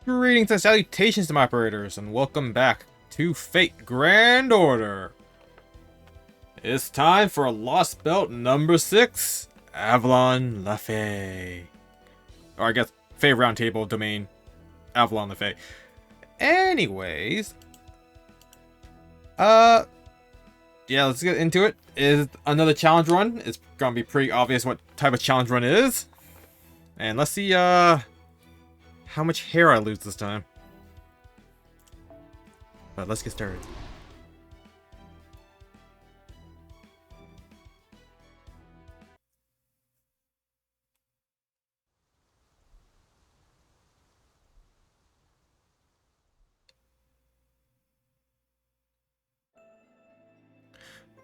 Greetings and salutations to my operators, and welcome back to Fate Grand Order. It's time for Lost Belt number 6, Avalon LaFay. Or I guess, Fey Roundtable domain, Avalon LaFay. Anyways, yeah, let's get into it. Is another challenge run. It's gonna be pretty obvious what type of challenge run it is. And let's see, how much hair I lose this time. But let's get started.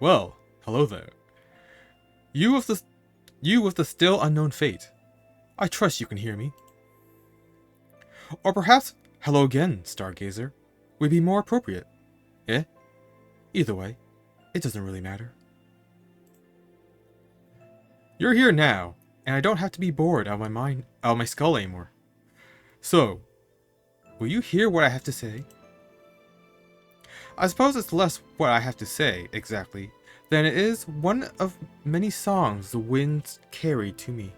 Well, hello there. You with the still unknown fate. I trust you can hear me. Or perhaps, hello again, Stargazer, would be more appropriate. Eh? Either way, it doesn't really matter. You're here now, and I don't have to be bored out of my skull anymore. So, will you hear what I have to say? I suppose it's less what I have to say, exactly, than it is one of many songs the winds carried to me.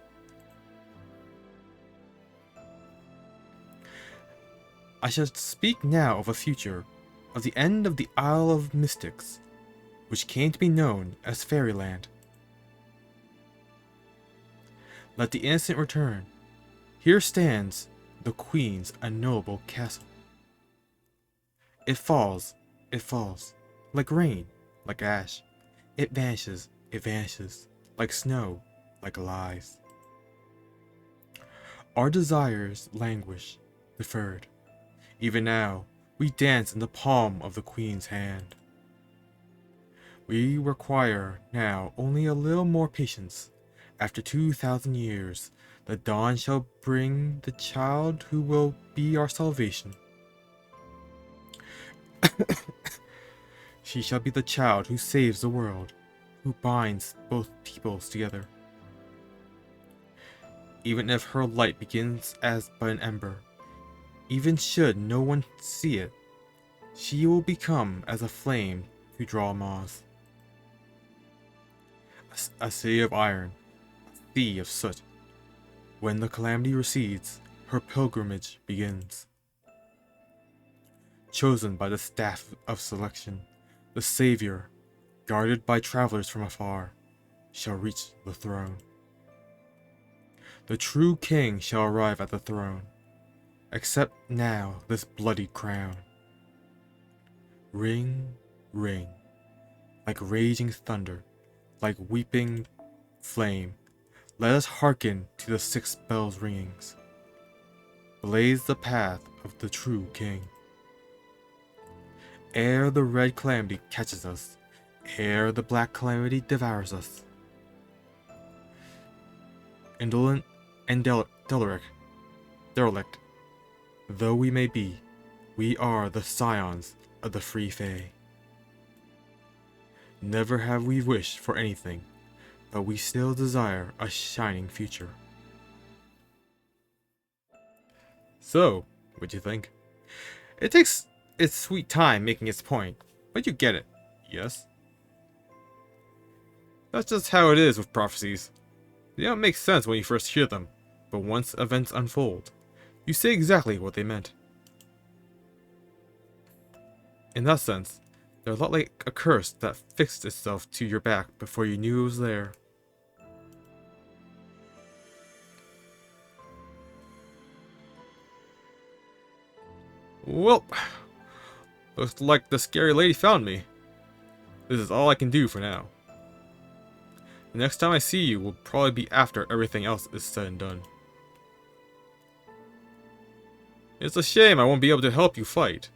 I shall speak now of a future, of the end of the Isle of Mystics, which came to be known as Fairyland. Let the innocent return. Here stands the Queen's unknowable castle. It falls, like rain, like ash. It vanishes, like snow, like lies. Our desires languish, deferred. Even now, we dance in the palm of the Queen's hand. We require now only a little more patience. After 2,000 years, the dawn shall bring the child who will be our salvation. She shall be the child who saves the world, who binds both peoples together. Even if her light begins as but an ember, even should no one see it, she will become as a flame to draw moths. A city of iron, a sea of soot. When the calamity recedes, her pilgrimage begins. Chosen by the staff of selection, the Savior, guarded by travelers from afar, shall reach the throne. The true king shall arrive at the throne. Accept now this bloody crown. Ring, ring, like raging thunder, like weeping flame. Let us hearken to the 6 bells' ringings. Blaze the path of the true king. Ere the red calamity catches us, ere the black calamity devours us. Indolent and derelict, though we may be, we are the scions of the free Fae. Never have we wished for anything, but we still desire a shining future. So, what'd you think? It takes its sweet time making its point, but you get it, yes? That's just how it is with prophecies. They don't make sense when you first hear them, but once events unfold, you see exactly what they meant. In that sense, they're a lot like a curse that fixed itself to your back before you knew it was there. Well, looks like the scary lady found me. This is all I can do for now. The next time I see you will probably be after everything else is said and done. It's a shame I won't be able to help you fight,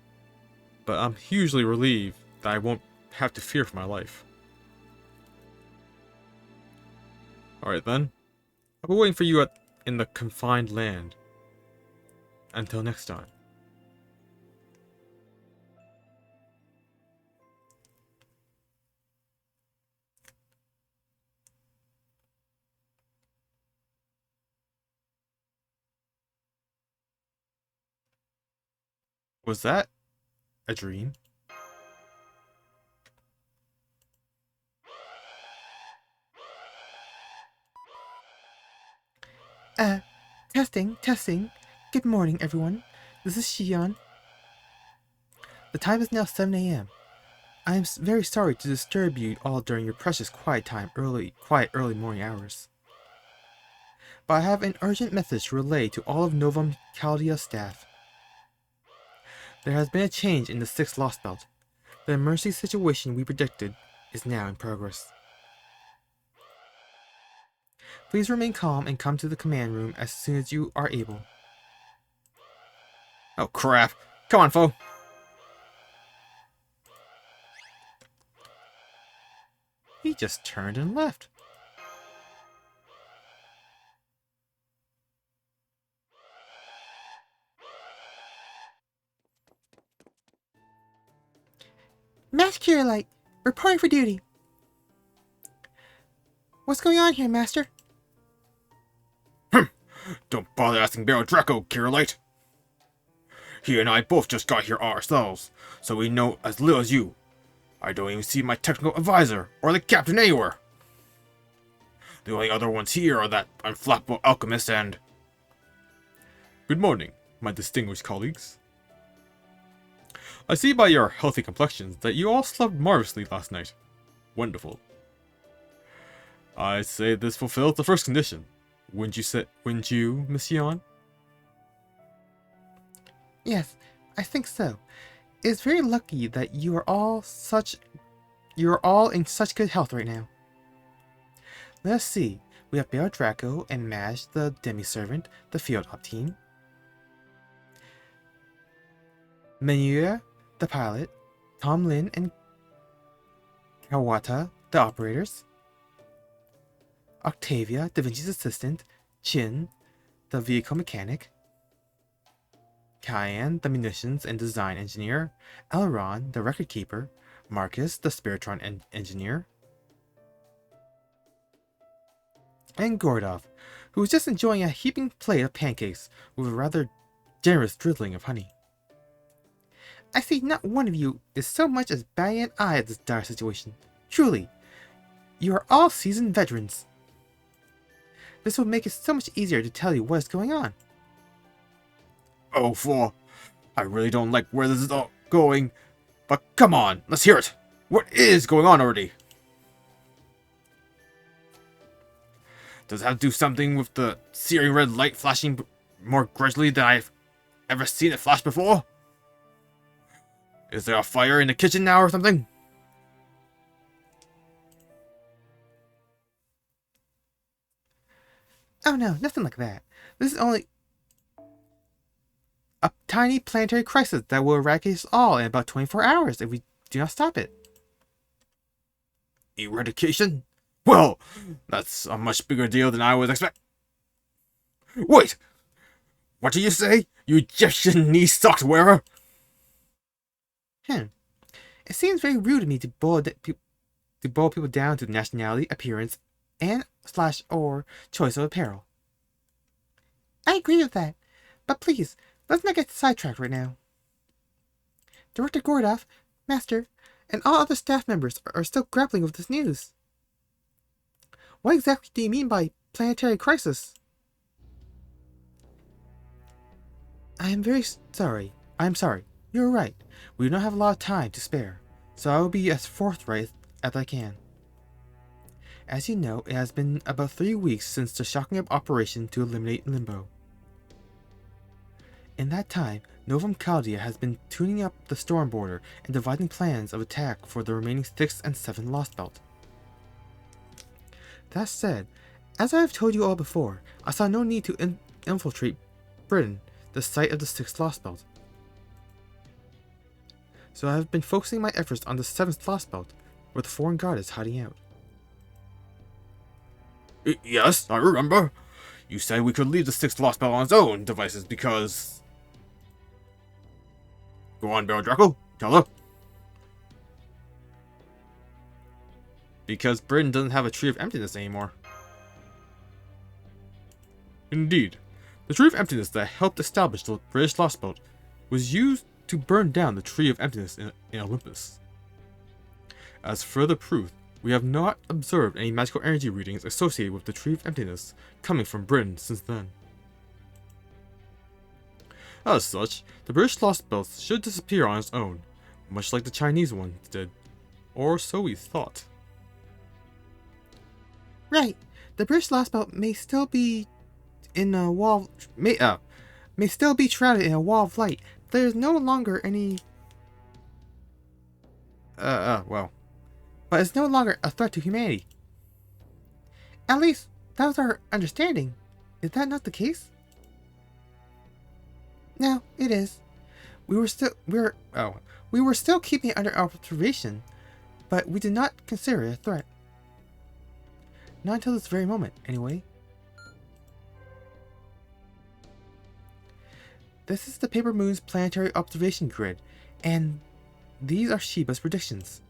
but I'm hugely relieved that I won't have to fear for my life. Alright then, I'll be waiting for you in the confined land. Until next time. Was that a dream? Testing. Good morning, everyone. This is Shion. The time is now 7 a.m. I am very sorry to disturb you all during your precious quiet early morning hours. But I have an urgent message to relay to all of Novum Chaldea staff. There has been a change in the 6th Lost Belt. The emergency situation we predicted is now in progress. Please remain calm and come to the command room as soon as you are able. Oh crap! Come on, foe! He just turned and left. Master Light, reporting for duty. What's going on here, Master? Don't bother asking Baron Draco, Kirillite. He and I both just got here ourselves, so we know as little as you. I don't even see my technical advisor or the captain anywhere. The only other ones here are that unflappable alchemist and... Good morning, my distinguished colleagues. I see by your healthy complexions that you all slept marvelously last night. Wonderful. I say this fulfills the first condition. Wouldn't you, Miss Yon? Yes, I think so. It is very lucky that you are all in such good health right now. Let us see. We have Baron Draco and Maj, the demi-servant, the field op team. Menuya, the pilot. Tom Lin and Kawata, the operators. Octavia, Da Vinci's assistant. Chin, the vehicle mechanic. Cayenne, the munitions and design engineer. Elron, the record keeper. Marcus, the Spiritron engineer. And Gordov, who was just enjoying a heaping plate of pancakes with a rather generous drizzling of honey. I see not one of you is so much as batting an eye at this dire situation. Truly, you are all seasoned veterans. This will make it so much easier to tell you what is going on. Oh, fool. I really don't like where this is all going. But come on, let's hear it. What is going on already? Does it have to do something with the searing red light flashing more gradually than I've ever seen it flash before? Is there a fire in the kitchen now or something? Oh no, nothing like that. This is only a tiny planetary crisis that will eradicate us all in about 24 hours if we do not stop it. Eradication? Well, that's a much bigger deal than I was expecting. Wait! What did you say, you Egyptian knee-socked wearer? It seems very rude of me to boil people down to nationality, appearance, and/or choice of apparel. I agree with that, but please, let's not get sidetracked right now. Director Gordov, Master, and all other staff members are still grappling with this news. What exactly do you mean by planetary crisis? I am sorry. You're right. We do not have a lot of time to spare, so I will be as forthright as I can. As you know, it has been about 3 weeks since the shocking operation to eliminate Limbo. In that time, Novum Chaldea has been tuning up the storm border and devising plans of attack for the remaining 6th and 7th Lost Belt. That said, as I have told you all before, I saw no need to infiltrate Britain, the site of the 6th Lost Belt. So I have been focusing my efforts on the 7th Lost Belt, where the foreign guard is hiding out. Yes, I remember. You said we could leave the 6th Lost Belt on its own devices because... Go on, Baron Draco. Tell her. Because Britain doesn't have a Tree of Emptiness anymore. Indeed. The Tree of Emptiness that helped establish the British Lost Belt was used to burn down the Tree of Emptiness in Olympus. As further proof, we have not observed any magical energy readings associated with the Tree of Emptiness coming from Britain since then. As such, the British Lost Belt should disappear on its own, much like the Chinese ones did. Or so we thought. Right. The British Lost Belt may still be in a wall... may still be shrouded in a wall of light. There is no longer any... well... But it's no longer a threat to humanity. At least, that was our understanding. Is that not the case? No, it is. We were still keeping it under observation, but we did not consider it a threat. Not until this very moment, anyway. This is the Paper Moon's planetary observation grid, and these are Sheba's predictions.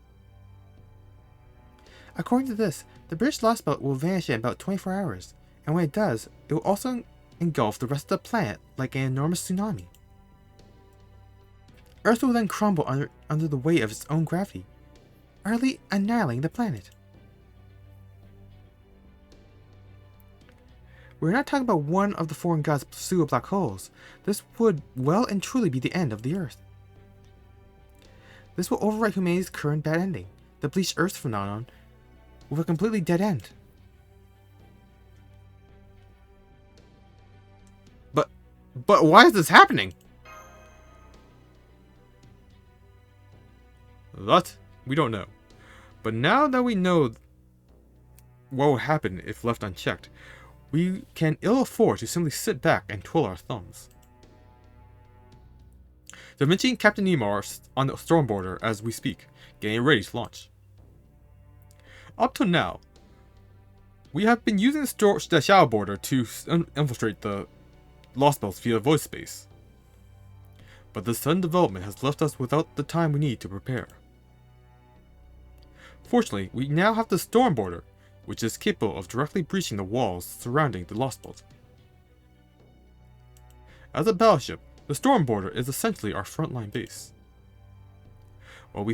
According to this, the British Lost Belt will vanish in about 24 hours, and when it does, it will also engulf the rest of the planet like an enormous tsunami. Earth will then crumble under the weight of its own gravity, utterly annihilating the planet. We're not talking about one of the foreign gods' pseudo black holes. This would well and truly be the end of the Earth. This will overwrite humanity's current bad ending, the bleached Earth phenomenon, with a completely dead end. But why is this happening? That we don't know. But now that we know what will happen if left unchecked, we can ill afford to simply sit back and twiddle our thumbs. Da Vinci and Captain Nemo are on the storm border as we speak, getting ready to launch. Up till now, we have been using the shadow border to infiltrate the Lost Belts via void space. But the sudden development has left us without the time we need to prepare. Fortunately, we now have the storm border, which is capable of directly breaching the walls surrounding the Lost Belt. As a battleship, the storm border is essentially our frontline base. While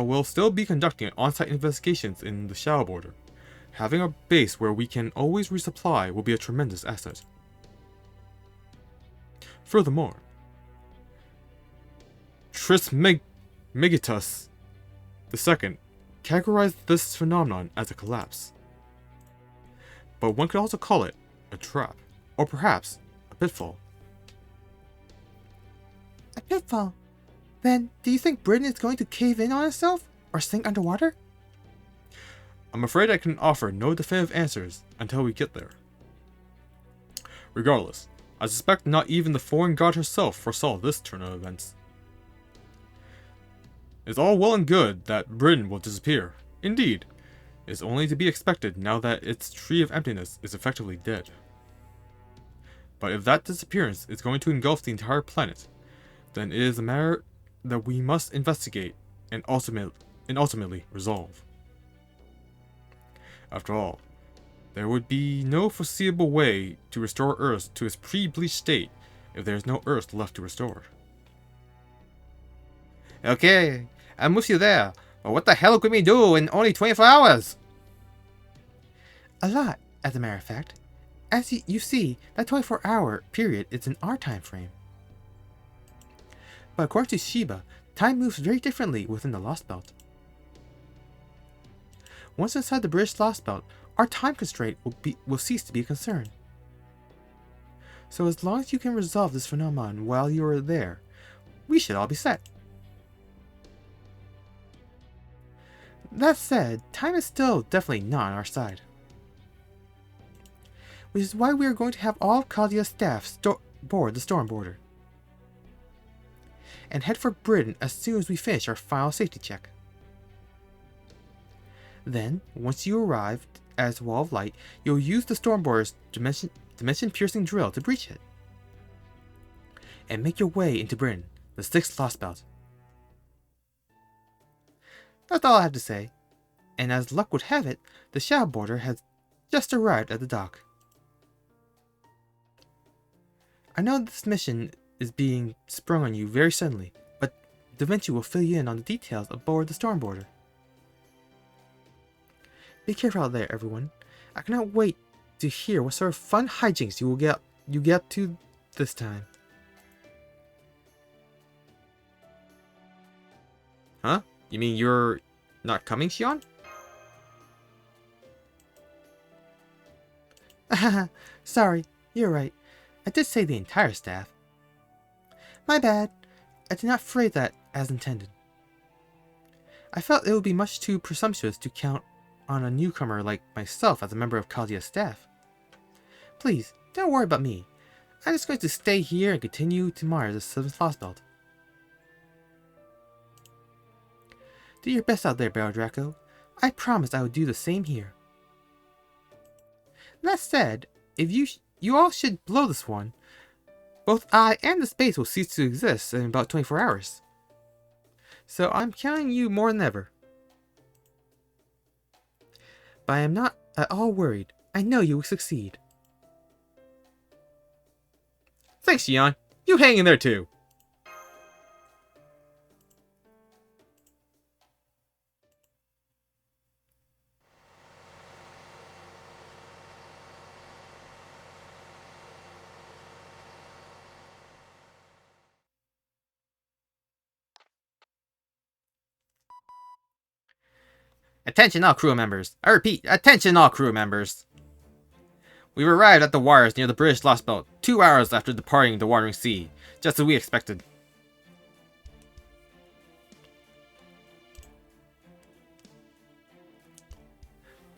we'll still be conducting on-site investigations in the shadow border, having a base where we can always resupply will be a tremendous asset. Furthermore, Trismegistus II categorized this phenomenon as a collapse. But one could also call it a trap, or perhaps a pitfall. A pitfall? Then, do you think Britain is going to cave in on itself, or sink underwater? I'm afraid I can offer no definitive answers until we get there. Regardless, I suspect not even the foreign god herself foresaw this turn of events. It's all well and good that Britain will disappear. Indeed, it's only to be expected now that its Tree of Emptiness is effectively dead. But if that disappearance is going to engulf the entire planet, then it is a matter that we must investigate and ultimately resolve. After all, there would be no foreseeable way to restore Earth to its pre-bleached state if there is no Earth left to restore. Okay, I'm with you there, but what the hell could we do in only 24 hours? A lot, as a matter of fact. As you see, that 24-hour period is in our time frame. But according to Sheba, time moves very differently within the Lost Belt. Once inside the British Lost Belt, our time constraint will cease to be a concern. So as long as you can resolve this phenomenon while you are there, we should all be set. That said, time is still definitely not on our side. Which is why we are going to have all of Kadia's staff board the storm border. And head for Britain as soon as we finish our final safety check. Then, once you arrive as Wall of Light, you'll use the storm border's dimension-piercing drill to breach it. And make your way into Britain, the 6th Lost Belt. That's all I have to say. And as luck would have it, the shadow border has just arrived at the dock. I know this mission is being sprung on you very suddenly, but Da Vinci will fill you in on the details aboard the Stormboarder. Be careful out there, everyone. I cannot wait to hear what sort of fun hijinks you get to this time. Huh? You mean you're not coming, Xion? Sorry, you're right. I did say the entire staff. My bad. I did not phrase that as intended. I felt it would be much too presumptuous to count on a newcomer like myself as a member of Kazuya's staff. Please, don't worry about me. I'm just going to stay here and continue to admire the 7th Lost Belt. Do your best out there, Barrel Draco. I promised I would do the same here. That said, if you all should blow this one, both I and the space will cease to exist in about 24 hours. So I'm counting you more than ever. But I am not at all worried. I know you will succeed. Thanks, Xion. You hang in there too. Attention all crew members. I repeat, attention all crew members. We've arrived at the wires near the British Lost Belt 2 hours after departing the Wandering Sea, just as we expected.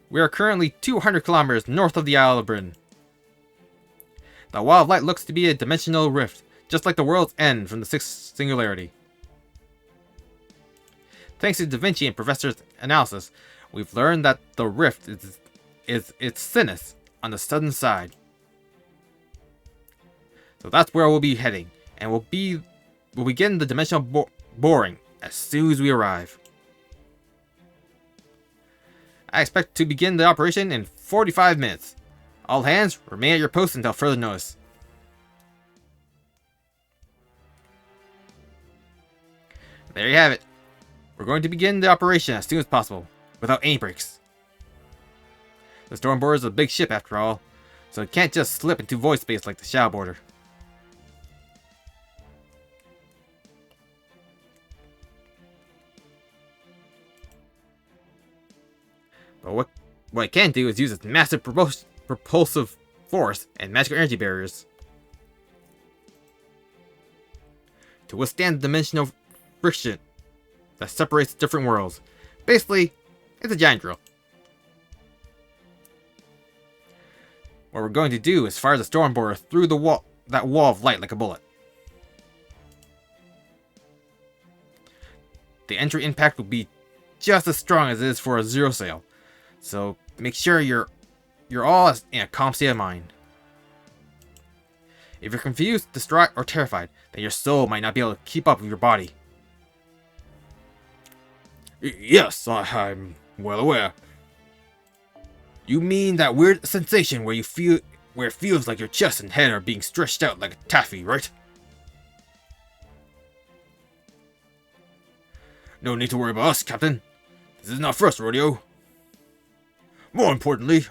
We are currently 200 kilometers north of the Isle of Britain. The wall of light looks to be a dimensional rift, just like the world's end from the Sixth Singularity. Thanks to Da Vinci and Professor's analysis, we've learned that the rift is its thinnest on the southern side. So that's where we'll be heading, and we'll begin the dimensional boring as soon as we arrive. I expect to begin the operation in 45 minutes. All hands, remain at your posts until further notice. There you have it. We're going to begin the operation as soon as possible, without any breaks. The Stormboarder is a big ship after all, so it can't just slip into void space like the Shadowboarder. But what it can do is use its massive propulsive force and magical energy barriers to withstand the dimensional friction that separates different worlds. Basically, it's a giant drill. What we're going to do is fire the Stormboarder through that wall of light like a bullet. The entry impact will be just as strong as it is for a zero sail, so make sure you're all in a calm state of mind. If you're confused, distraught, or terrified, then your soul might not be able to keep up with your body. Yes, I'm well aware. You mean that weird sensation where it feels like your chest and head are being stretched out like a taffy, right? No need to worry about us, Captain. This is not first rodeo. More importantly,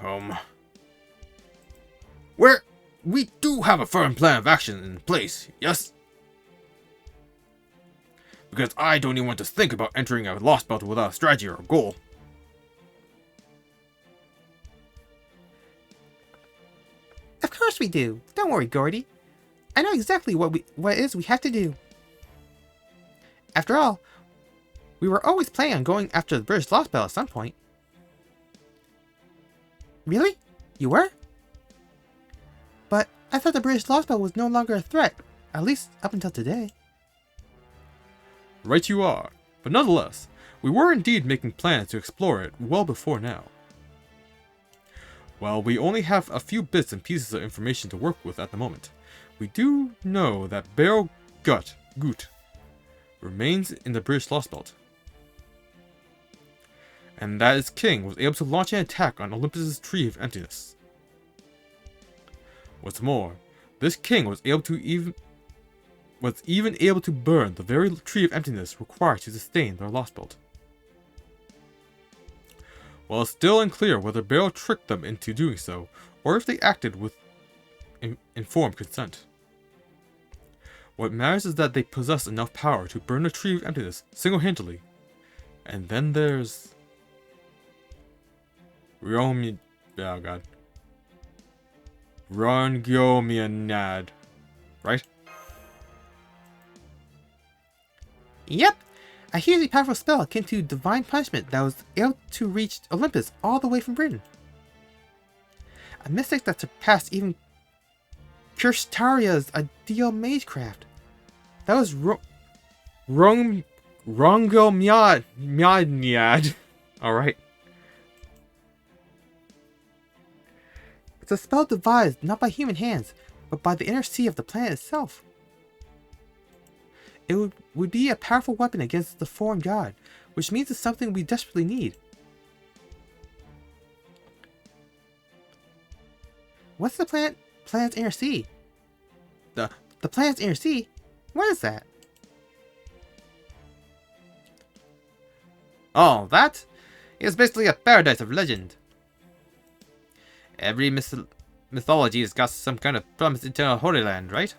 we do have a firm plan of action in place, yes? Because I don't even want to think about entering a Lost Belt without a strategy or a goal. Of course we do. Don't worry, Gordy. I know exactly what it is we have to do. After all, we were always planning on going after the British Lost Belt at some point. Really? You were? But I thought the British Lost Belt was no longer a threat, at least up until today. Right you are, but nonetheless, we were indeed making plans to explore it well before now. While we only have a few bits and pieces of information to work with at the moment, we do know that Barrel Gut remains in the British Lost Belt, and that its king was able to launch an attack on Olympus' Tree of Emptiness. What's more, this king was able to was even able to burn the very tree of emptiness required to sustain their lost belt. While it's still unclear whether Beryl tricked them into doing so, or if they acted with informed consent. What matters is that they possess enough power to burn the tree of emptiness single-handedly. And then there's... oh god. Rongyomianad. Right? Yep! A hugely powerful spell akin to divine punishment that was able to reach Olympus all the way from Britain. A mystic that surpassed even Kirstaria's ideal magecraft. That was Rongyomiad. Alright. It's a spell devised not by human hands, but by the inner sea of the planet itself. It would be a powerful weapon against the foreign god, which means it's something we desperately need. What's the planet's inner sea? The planet's inner sea? What is that? Oh, that is basically a paradise of legend. Every mythology has got some kind of promised eternal Holy Land, right?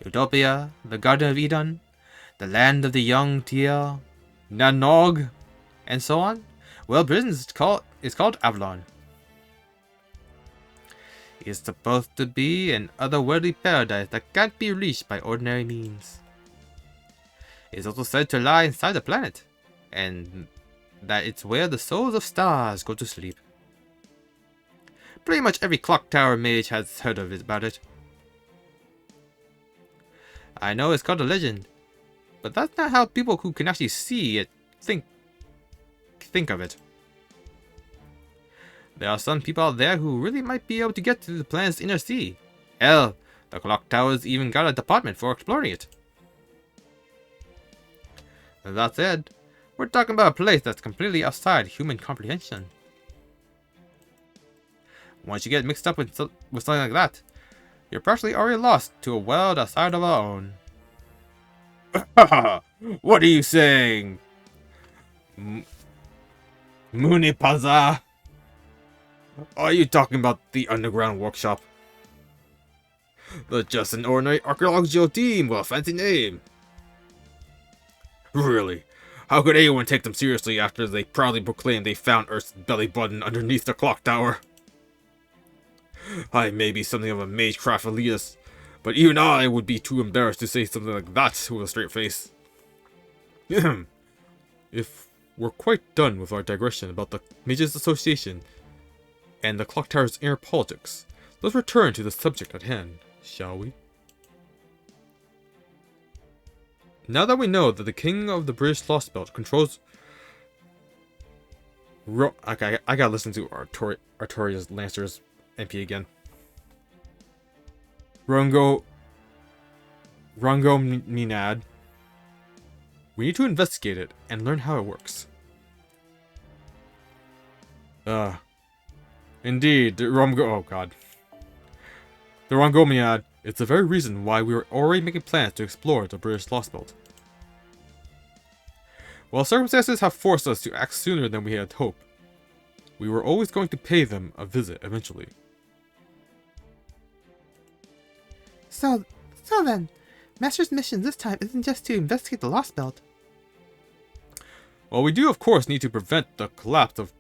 Utopia, the Garden of Eden, the land of the young Tia, Nanog, and so on. Well, Britain is called Avalon. It's supposed to be an otherworldly paradise that can't be reached by ordinary means. It's also said to lie inside the planet, and that it's where the souls of stars go to sleep. Pretty much every clock tower mage has heard of it about it. I know it's called a legend, but that's not how people who can actually see it think of it. There are some people out there who really might be able to get to the planet's inner sea. Hell, the clock tower's even got a department for exploring it. That said, we're talking about a place that's completely outside human comprehension. Once you get mixed up with something like that, you're practically already lost to a world outside of our own. What are you saying? Munipaza? Are you talking about the underground workshop? The just an ordinary archaeological team with a fancy name. Really? How could anyone take them seriously after they proudly proclaimed they found Earth's belly button underneath the clock tower? I may be something of a magecraft elitist, but even I would be too embarrassed to say something like that with a straight face. If we're quite done with our digression about the Mages Association and the clock tower's inner politics, let's return to the subject at hand, shall we? Now that we know that the King of the British Lost Belt controls... I gotta listen to Artoria's Lancer's MP again. Rongo Minad. We need to investigate it and learn how it works. Indeed, the oh god. The Rongomiad is the very reason why we were already making plans to explore the British Lost Belt. While circumstances have forced us to act sooner than we had hoped, we were always going to pay them a visit eventually. So then, Master's mission this time isn't just to investigate the Lost Belt. Well, we do of course need to prevent the collapse of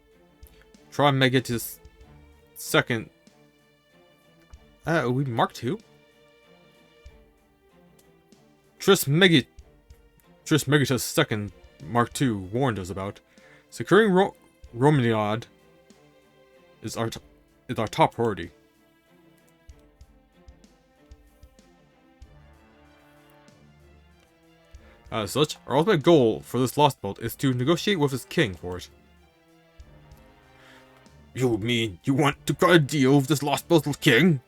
Trimegatus II. We Mark II? Trismegatus II Mark II warned us about. Securing Romaniad is our top priority. As such, our ultimate goal for this Lost Belt is to negotiate with its king for it. You mean you want to cut a deal with this Lost Belt's king?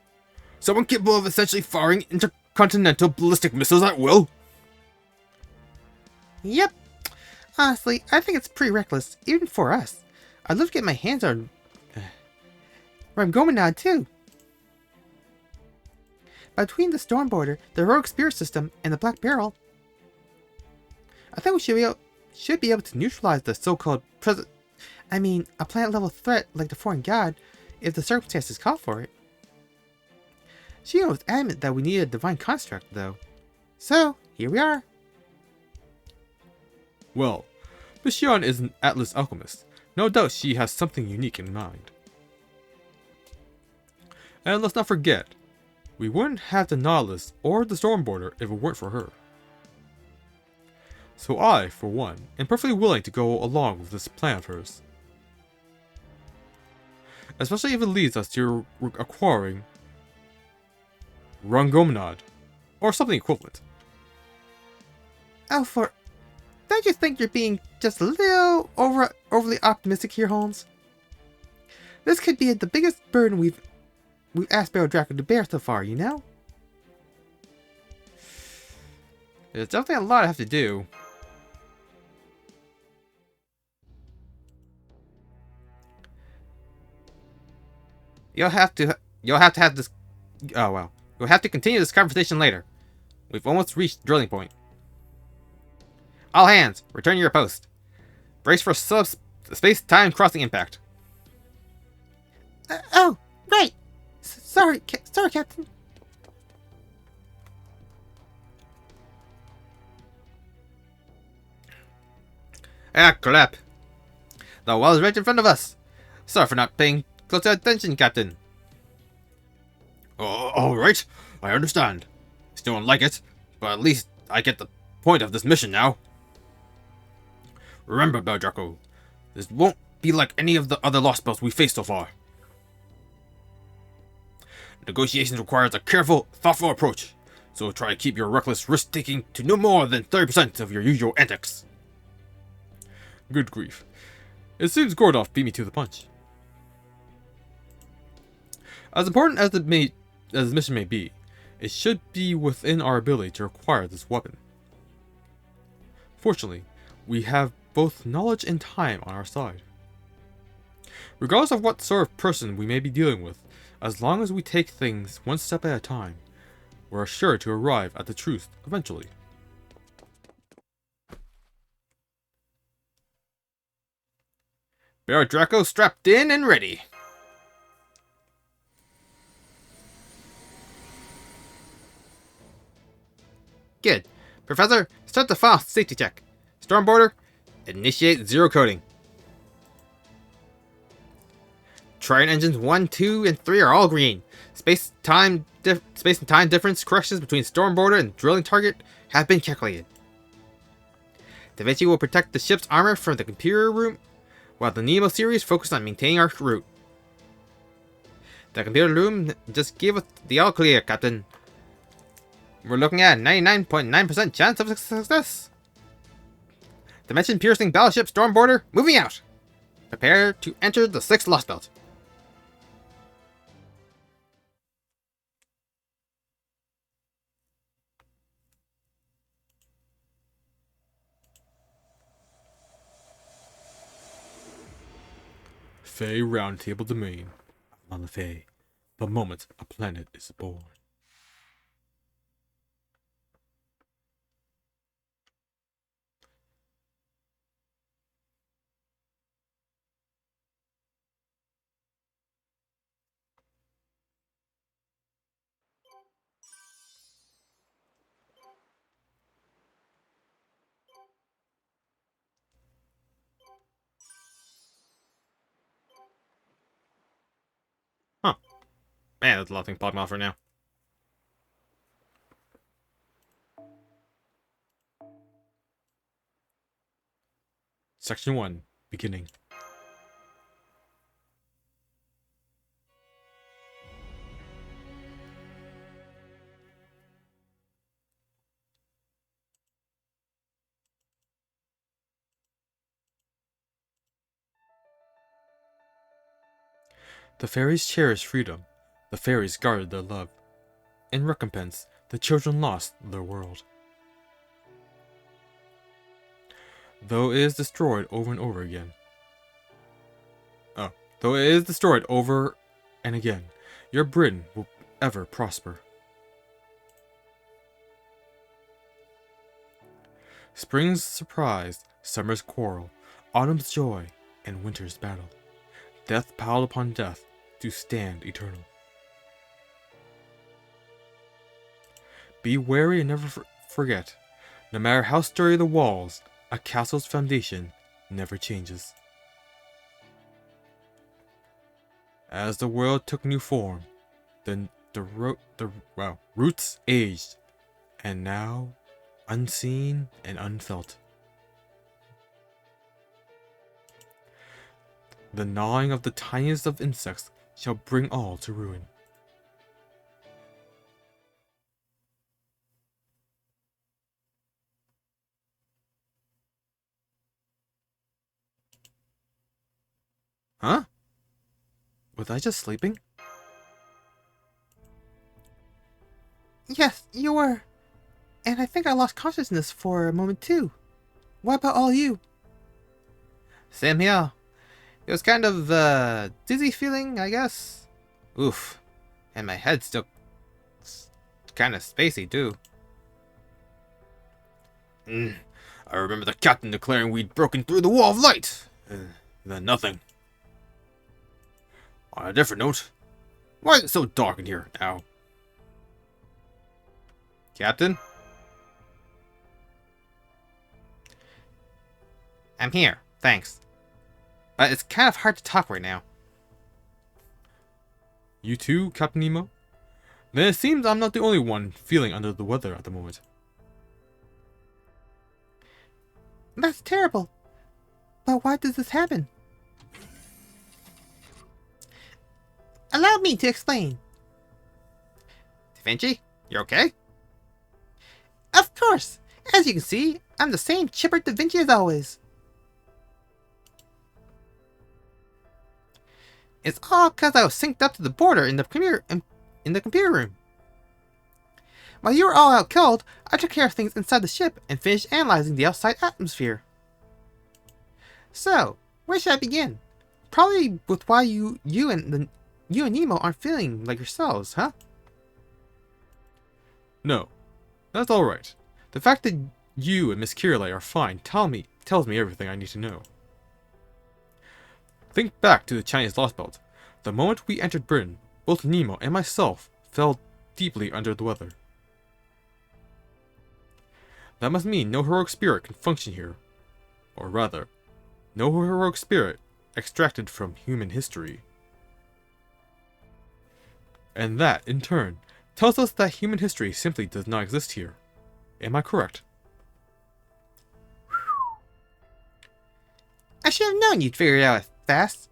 Someone capable of essentially firing intercontinental ballistic missiles at will? Yep. Honestly, I think it's pretty reckless, even for us. I'd love to get my hands on Ramgominad too. Between the Storm Border, the Rogue Spirit System, and the Black Barrel, I think we should be able to neutralize the so-called a planet-level threat like the Foreign God, if the circumstances call for it. Shion was adamant that we needed a divine construct, though. So, here we are. Well, Miss Shion is an Atlas alchemist. No doubt she has something unique in mind. And let's not forget, we wouldn't have the Nautilus or the Storm Border if it weren't for her. So I, for one, am perfectly willing to go along with this plan of hers. Especially if it leads us to acquiring Rungomnod, or something equivalent. Don't you think you're being just a little overly optimistic here, Holmes? This could be the biggest burden we've asked Baron Draco to bear so far, you know? There's definitely a lot I have to do. You'll have to have this. Oh wow. We'll have to continue this conversation later. We've almost reached drilling point. All hands, return to your post. Brace for space-time crossing impact. Oh, right. Sorry, Captain. Ah, crap. The wall is right in front of us. Sorry for not paying close attention, Captain. Oh, alright. I understand. Still don't like it, but at least I get the point of this mission now. Remember, Beldraco, this won't be like any of the other Lost Spells we faced so far. Negotiations requires a careful, thoughtful approach, so try to keep your reckless risk-taking to no more than 30% of your usual antics. Good grief. It seems Gordoff beat me to the punch. As important as the mission may be, it should be within our ability to acquire this weapon. Fortunately, we have both knowledge and time on our side. Regardless of what sort of person we may be dealing with, as long as we take things one step at a time, we're sure to arrive at the truth eventually. Baron Draco strapped in and ready. Good. Professor, start the file safety check. Storm Border, initiate zero coding. Trident engines 1, 2, and 3 are all green. Space and time difference corrections between Storm Border and drilling target have been calculated. Da Vinci will protect the ship's armor from the computer room, while the Nemo series focused on maintaining our route. The computer room just gave us the all clear, Captain. We're looking at a 99.9% chance of success. Dimension-piercing battleship Storm Border, moving out. Prepare to enter the 6th Lost Belt. Fey Roundtable Domain. On the Fey, the moment a planet is born. Huh. Man, there's a lot of things popping off right now. Section 1, beginning. The fairies cherished freedom. The fairies guarded their love. In recompense, the children lost their world. Though it is destroyed over and over again. Though it is destroyed over and again, your Britain will ever prosper. Spring's surprise, summer's quarrel, autumn's joy, and winter's battle. Death piled upon death to stand eternal. Be wary and never forget, no matter how sturdy the walls, a castle's foundation never changes. As the world took new form, the roots aged, and now, unseen and unfelt, the gnawing of the tiniest of insects shall bring all to ruin. Huh? Was I just sleeping? Yes, you were. And I think I lost consciousness for a moment too. What about all you? Same here. It was kind of dizzy feeling, I guess. Oof. And my head's still kind of spacey too. I remember the captain declaring we'd broken through the wall of light. Then nothing. On a different note, why is it so dark in here now? Captain? I'm here, thanks. But it's kind of hard to talk right now. You too, Captain Nemo? Then it seems I'm not the only one feeling under the weather at the moment. That's terrible. But why does this happen? Allow me to explain. Da Vinci, you okay? Of course. As you can see, I'm the same chipper Da Vinci as always. It's all because I was synced up to the border in the computer room. While you were all out cold, I took care of things inside the ship and finished analyzing the outside atmosphere. So, where should I begin? Probably with why you and Nemo aren't feeling like yourselves, huh? No, that's alright. The fact that you and Miss Kirley are fine tells me everything I need to know. Think back to the Chinese Lost Belt. The moment we entered Britain, both Nemo and myself fell deeply under the weather. That must mean no heroic spirit can function here. Or rather, no heroic spirit extracted from human history. And that, in turn, tells us that human history simply does not exist here. Am I correct? I should have known you'd figure it out fast.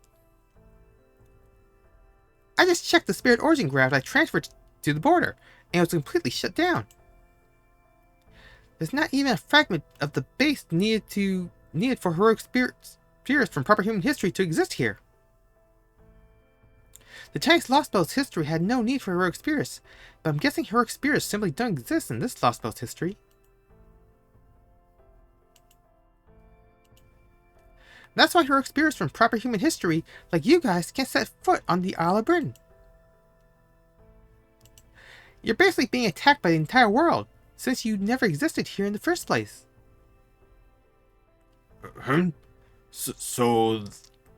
I just checked the spirit origin graph I transferred to the border, and it was completely shut down. There's not even a fragment of the base needed for heroic spirits from proper human history to exist here. The Chinese Lost Belt's history had no need for heroic spirits, but I'm guessing heroic spirits simply don't exist in this Lost Belt's history. That's why heroic spirits from proper human history, like you guys, can't set foot on the Isle of Britain. You're basically being attacked by the entire world, since you never existed here in the first place. So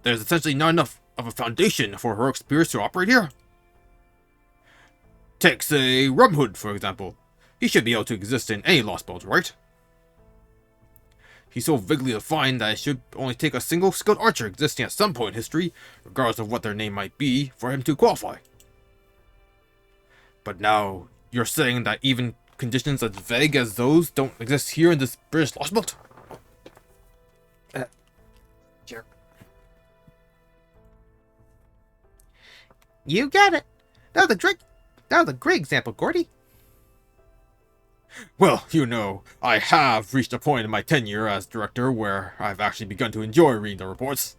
there's essentially not enough of a foundation for heroic spirits to operate here? Take, say, Robin Hood, for example. He should be able to exist in any Lost Belt, right? He's so vaguely defined that it should only take a single skilled archer existing at some point in history, regardless of what their name might be, for him to qualify. But now, you're saying that even conditions as vague as those don't exist here in this British Lost Belt? Jerk. You got it. That was a great example, Gordy. Well, you know, I have reached a point in my tenure as director where I've actually begun to enjoy reading the reports.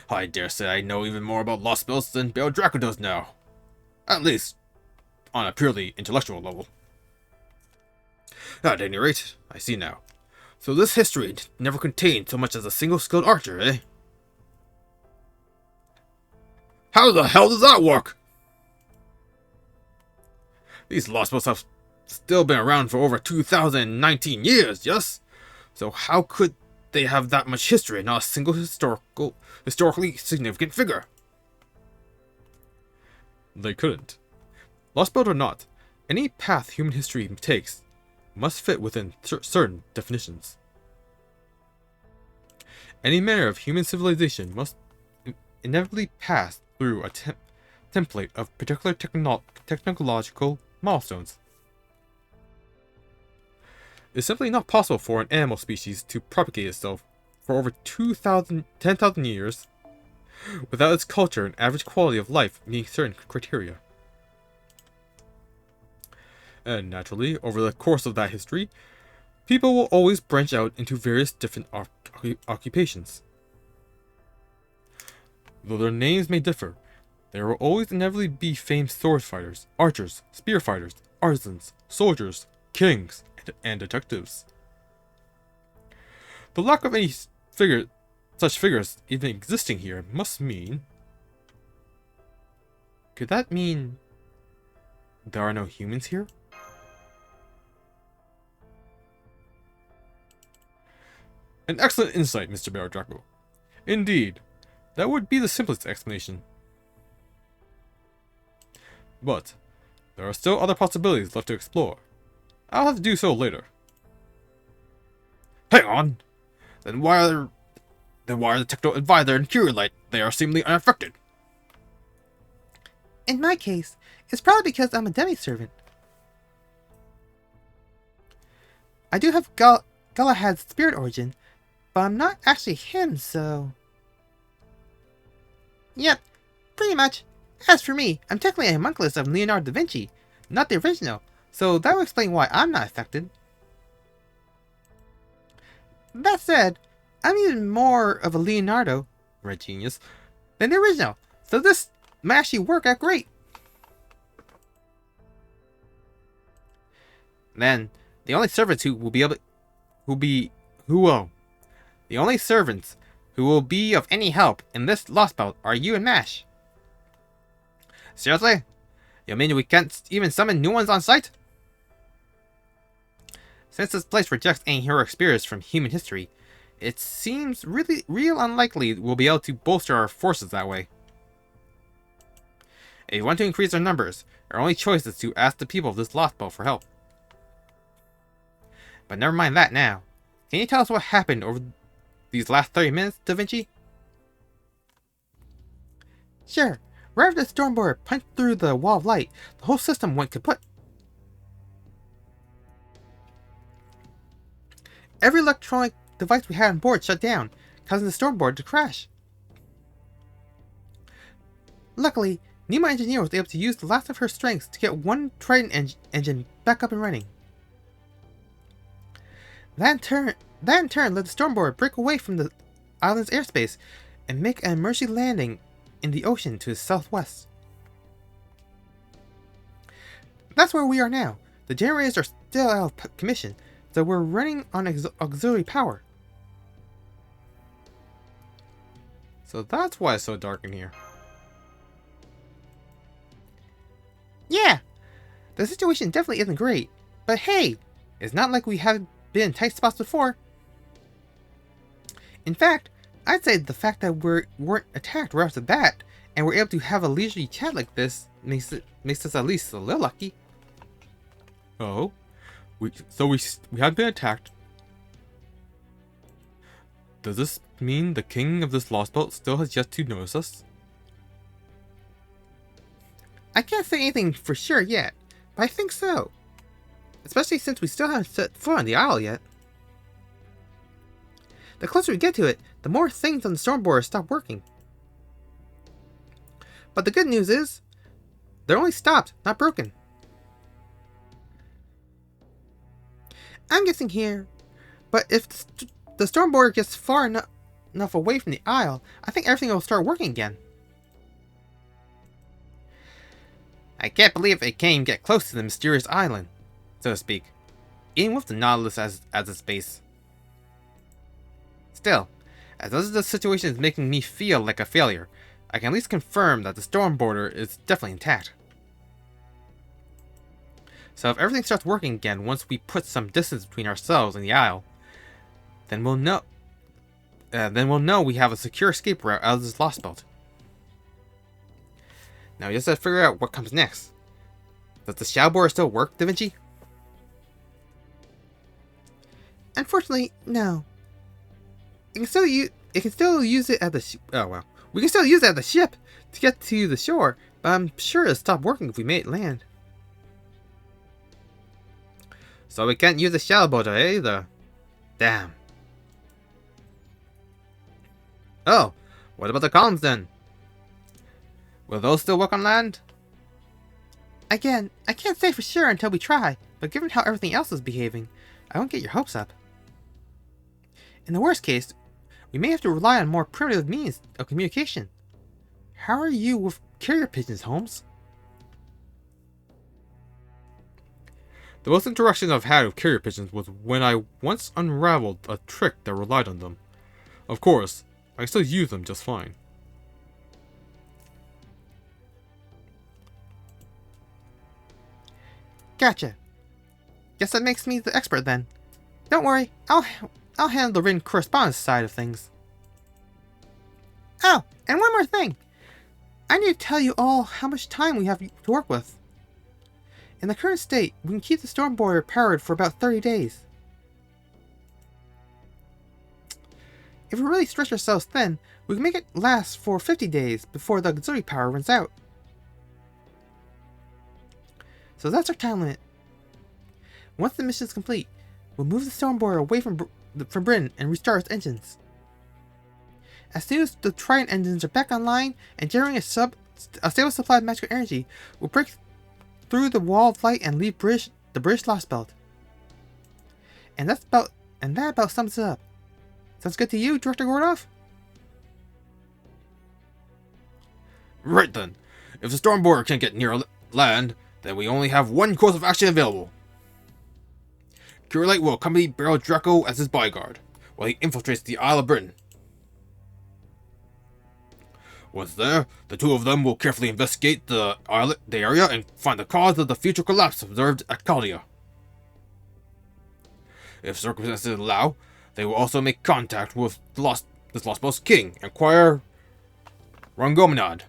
I dare say I know even more about Lost Belts than Bale Draco does now. At least, on a purely intellectual level. At any rate, I see now. So this history never contained so much as a single skilled archer, eh? How the hell does that work? These Lost Belts have still been around for over 2019 years, yes? So how could they have that much history and not a single historically significant figure? They couldn't. Lost Belt or not, any path human history takes must fit within certain definitions. Any manner of human civilization must inevitably pass through a template of particular technological milestones. It's simply not possible for an animal species to propagate itself for over 10,000 years without its culture and average quality of life meeting certain criteria. And naturally, over the course of that history, people will always branch out into various different occupations. Though their names may differ, there will always inevitably be famed sword fighters, archers, spear fighters, artisans, soldiers, kings, and detectives. The lack of any such figures even existing here must mean... Could that mean there are no humans here? An excellent insight, Mr. Bear Draco. Indeed, that would be the simplest explanation. But there are still other possibilities left to explore. I'll have to do so later. Hang on! Then why are the Techno Advisor and Curulite? They are seemingly unaffected. In my case, it's probably because I'm a demi-servant. I do have Galahad's spirit origin, but I'm not actually him, so... Yep, pretty much. As for me, I'm technically a homunculus of Leonardo da Vinci, not the original, so that would explain why I'm not affected. That said, I'm even more of a Leonardo, red genius, than the original, so this might actually work out great. Then, the only servants who will be of any help in this Lost Belt are you and Mash. Seriously? You mean we can't even summon new ones on site? Since this place rejects any heroic spirits from human history, it seems real unlikely we'll be able to bolster our forces that way. If you want to increase our numbers, our only choice is to ask the people of this Lost Belt for help. But never mind that now. Can you tell us what happened over these last 30 minutes, Da Vinci? Sure. Right after the Stormborer punched through the wall of light, the whole system went kaput. Every electronic device we had on board shut down, causing the Stormborer to crash. Luckily, Nima Engineer was able to use the last of her strengths to get one Trident engine back up and running. That in turn let the Stormborer break away from the island's airspace and make an emergency landing in the ocean to the southwest. That's where we are now. The generators are still out of commission, so we're running on auxiliary power. So that's why it's so dark in here. Yeah, the situation definitely isn't great, but hey, it's not like we haven't been in tight spots before. In fact, I'd say the fact that we weren't attacked right off the bat and we're able to have a leisurely chat like this makes us at least a little lucky. Oh, we have been attacked. Does this mean the king of this Lost Belt still has yet to notice us? I can't say anything for sure yet, but I think so. Especially since we still haven't set foot on the isle yet. The closer we get to it, the more things on the Stormborer stop working. But the good news is, they're only stopped, not broken. I'm guessing here, but if the Stormborer gets far enough away from the isle, I think everything will start working again. I can't believe it can't even get close to the mysterious island, so to speak, even with the Nautilus as its base. Still, as much as the situation is making me feel like a failure, I can at least confirm that the Stormborer is definitely intact. So if everything starts working again once we put some distance between ourselves and the Isle, then we'll know. We have a secure escape route out of this lost belt. Now we just have to figure out what comes next. Does the shadow borer still work, Da Vinci? Unfortunately, no. It can still use it at the we can still use it at the ship to get to the shore, but I'm sure it'll stop working if we made it land. So we can't use the shadow borer either. Damn. Oh, what about the columns then? Will those still work on land? Again, I can't say for sure until we try, but given how everything else is behaving, I won't get your hopes up. In the worst case, we may have to rely on more primitive means of communication. How are you with carrier pigeons, Holmes? The most interaction I've had with carrier pigeons was when I once unraveled a trick that relied on them. Of course, I still use them just fine. Gotcha. Guess that makes me the expert then. Don't worry, I'll handle the written correspondence side of things. Oh, and one more thing. I need to tell you all how much time we have to work with. In the current state, we can keep the storm borer powered for about 30 days. If we really stretch ourselves thin, we can make it last for 50 days before the auxiliary power runs out. So that's our time limit. Once the mission is complete, we'll move the storm borer away from Britain and restart its engines. As soon as the Trident engines are back online and generating a stable supply of magical energy, we'll break through the wall of light and leave the British Lost Belt. And that about sums it up. Sounds good to you, Director Gordov? Right then. If the storm borer can't get near land, then we only have one course of action available. Curlight will accompany Baron Draco as his bodyguard, while he infiltrates the Isle of Britain. Once there, the two of them will carefully investigate the area and find the cause of the future collapse observed at Caldia. If circumstances allow, they will also make contact with this lost belt's king, Inquire Rangominad.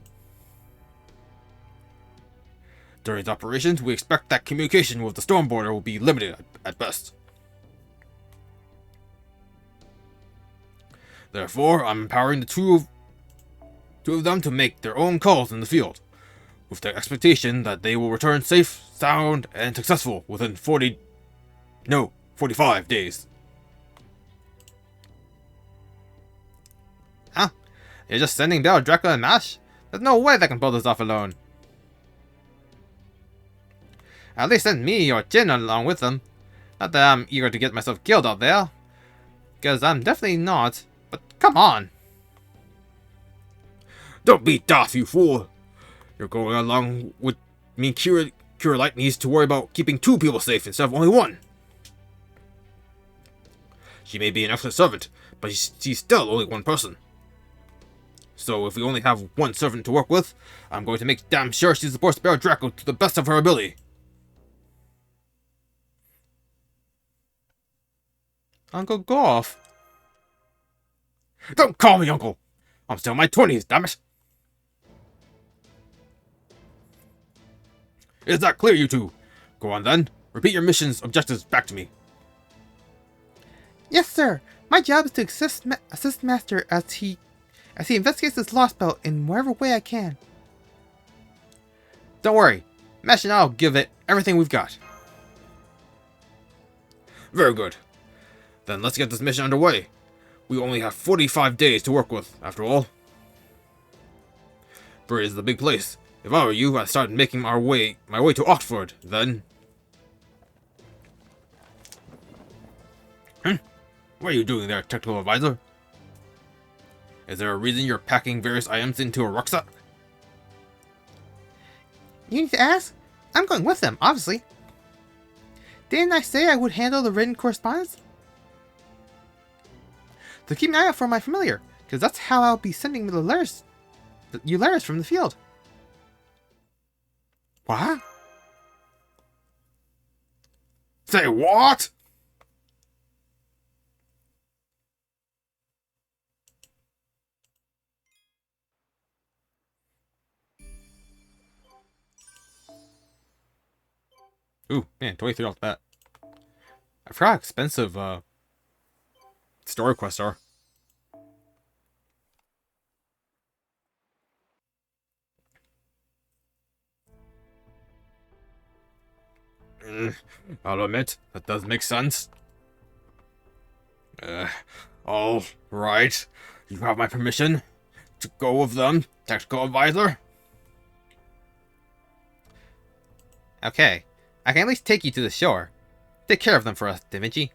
During its operations, we expect that communication with the storm borer will be limited at best. Therefore, I'm empowering the two of them to make their own calls in the field, with the expectation that they will return safe, sound, and successful within 45 days. Huh? You're just sending Baron Draco and Mash? There's no way they can pull this off alone. At least send me or Jin along with them. Not that I'm eager to get myself killed out there, because I'm definitely not, but come on. Don't be daft, you fool! You're going along with me. Curlight needs to worry about keeping two people safe instead of only one. She may be an excellent servant, but she's still only one person. So if we only have one servant to work with, I'm going to make damn sure she supports Baron Draco to the best of her ability. Uncle Goff. Don't call me uncle! I'm still in my 20s, damn it! Is that clear, you two? Go on then. Repeat your mission's objectives back to me. Yes, sir. My job is to assist Master as he investigates this lost belt in whatever way I can. Don't worry. Mesh and I'll give it everything we've got. Very good. Then let's get this mission underway. We only have 45 days to work with, after all. Bury is the big place. If I were you, I'd start making my way to Oxford, then. What are you doing there, technical advisor? Is there a reason you're packing various items into a rucksack? You need to ask? I'm going with them, obviously. Didn't I say I would handle the written correspondence? So keep an eye out for my familiar, because that's how I'll be sending the letters from the field. What? Say what? Ooh, man, 23 off that. I forgot how expensive story quests are. I'll admit, that does make sense. All right. You have my permission to go with them, Tactical Advisor? Okay, I can at least take you to the shore. Take care of them for us, Da Vinci.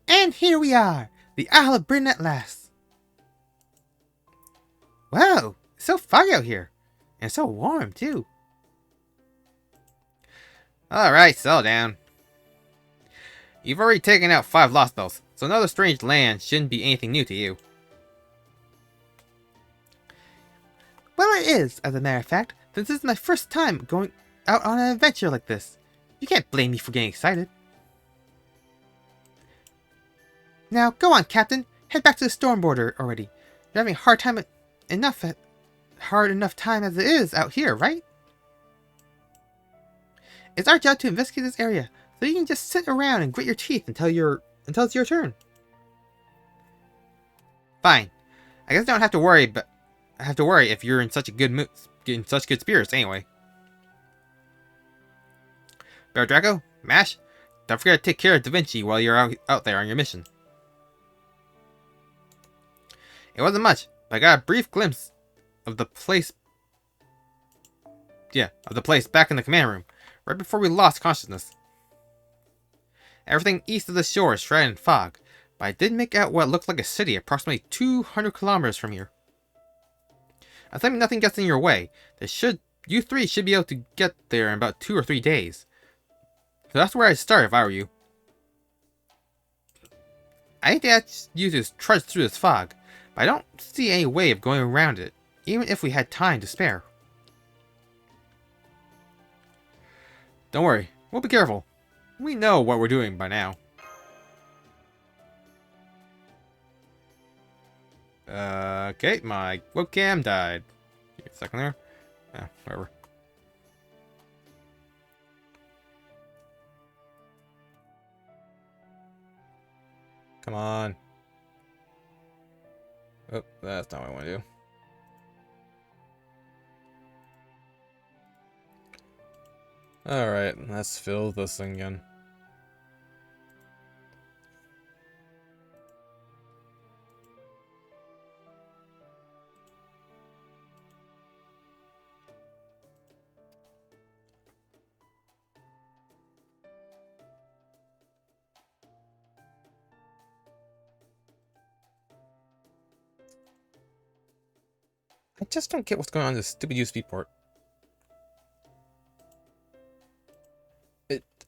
And here we are, the Isle of Britain at last. Wow, it's so foggy out here. And so warm, too. Alright, settle down. You've already taken out 5 lost spells, so another strange land shouldn't be anything new to you. Well, it is, as a matter of fact, since this is my first time going out on an adventure like this. You can't blame me for getting excited. Now, go on, Captain. Head back to the storm border already. You're having a hard enough time as it is out here, right? It's our job to investigate this area, so you can just sit around and grit your teeth until it's your turn. Fine. I guess I don't have to worry, but I have to worry if you're in such a good mood, in such good spirits anyway. Bear Draco, Mash, don't forget to take care of Da Vinci while you're out there on your mission. It wasn't much, but I got a brief glimpse of the place. Yeah, of the place back in the command room, right before we lost consciousness. Everything east of the shore is shrouded in fog, but I did make out what looked like a city approximately 200 kilometers from here. Assuming nothing gets in your way, you three should be able to get there in about 2 or 3 days. So that's where I'd start if I were you. I hate to ask you to trudge through this fog, but I don't see any way of going around it, even if we had time to spare. Don't worry, we'll be careful. We know what we're doing by now. Okay, my webcam died. Give me a second there. Whatever. Come on. Oh, that's not what I want to do. Alright, let's fill this thing again. I just don't get what's going on in this stupid USB port.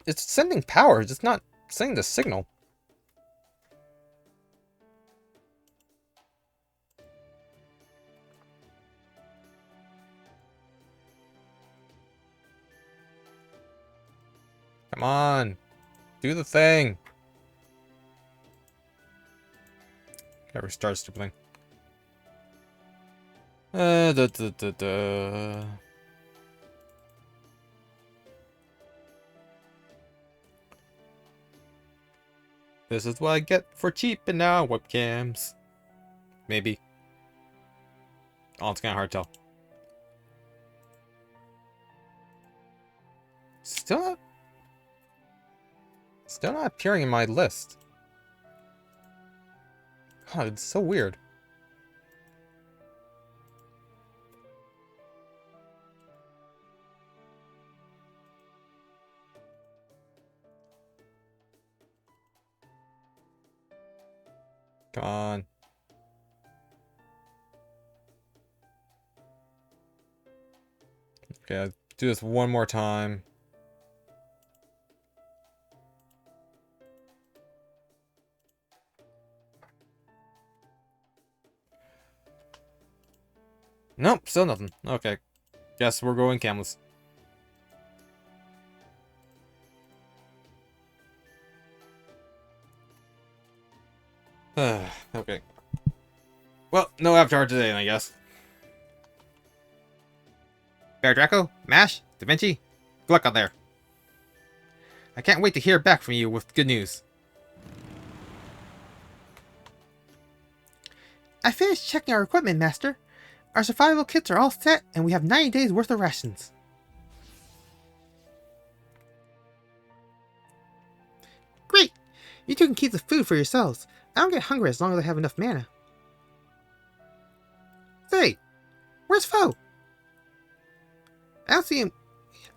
It's sending power, it's not sending the signal. Come on. Do the thing. Gotta restart stupid thing. This is what I get for cheaping now webcams. Maybe. Oh, it's kind of hard to tell. Still not appearing in my list. Oh, it's so weird. Come on. Okay, I'll do this one more time. Nope, still nothing. Okay. Yes, we're going camels. Okay. Well, no Avatar today, I guess. Bear Draco, Mash, Da Vinci, good luck out there. I can't wait to hear back from you with good news. I finished checking our equipment, Master. Our survival kits are all set, and we have 90 days worth of rations. Great! You two can keep the food for yourselves. I don't get hungry as long as I have enough mana. Say, where's Foe? I don't see him.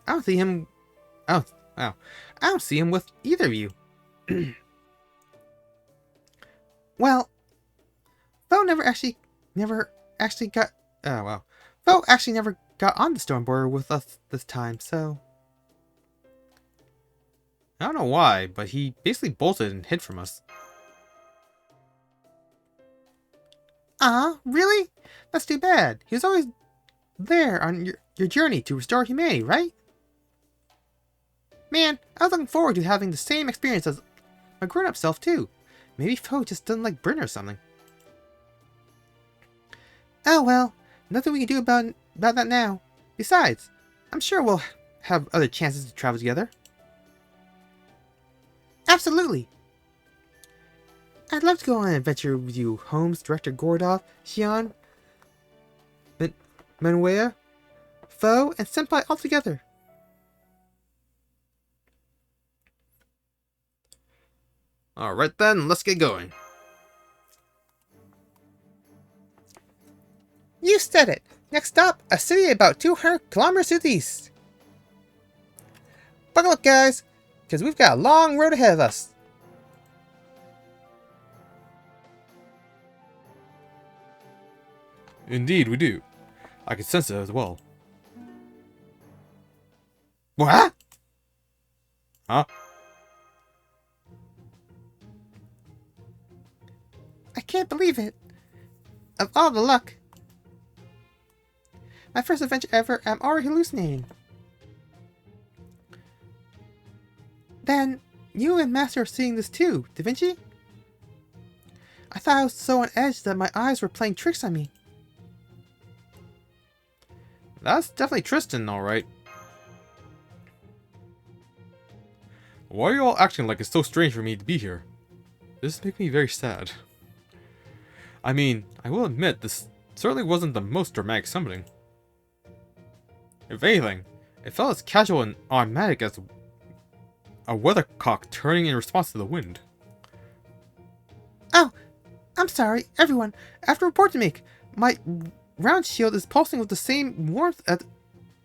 I don't see him. Oh, wow. I don't see him with either of you. Well, Foe never actually got. Oh wow. Foe actually never got on the storm border with us this time, so. I don't know why, but he basically bolted and hid from us. Really? That's too bad. He was always there on your journey to restore humanity, right? Man, I was looking forward to having the same experience as my grown-up self, too. Maybe Foe just doesn't like Bryn or something. Oh well, nothing we can do about that now. Besides, I'm sure we'll have other chances to travel together. Absolutely. I'd love to go on an adventure with you, Holmes, Director Gordov, Xian, Manuea, Foe, and Senpai all together. Alright then, let's get going. You said it. Next stop, a city about 200 kilometers to the east. Buckle up, guys, because we've got a long road ahead of us. Indeed, we do. I can sense it as well. What? Huh? I can't believe it. Of all the luck. My first adventure ever, I'm already hallucinating. Then, you and Master are seeing this too, Da Vinci? I thought I was so on edge that my eyes were playing tricks on me. That's definitely Tristan, alright. Why are you all acting like it's so strange for me to be here? This makes me very sad. I mean, I will admit, this certainly wasn't the most dramatic summoning. If anything, it felt as casual and automatic as a weathercock turning in response to the wind. Oh, I'm sorry, everyone. I have a report to make. My round shield is pulsing with the same warmth as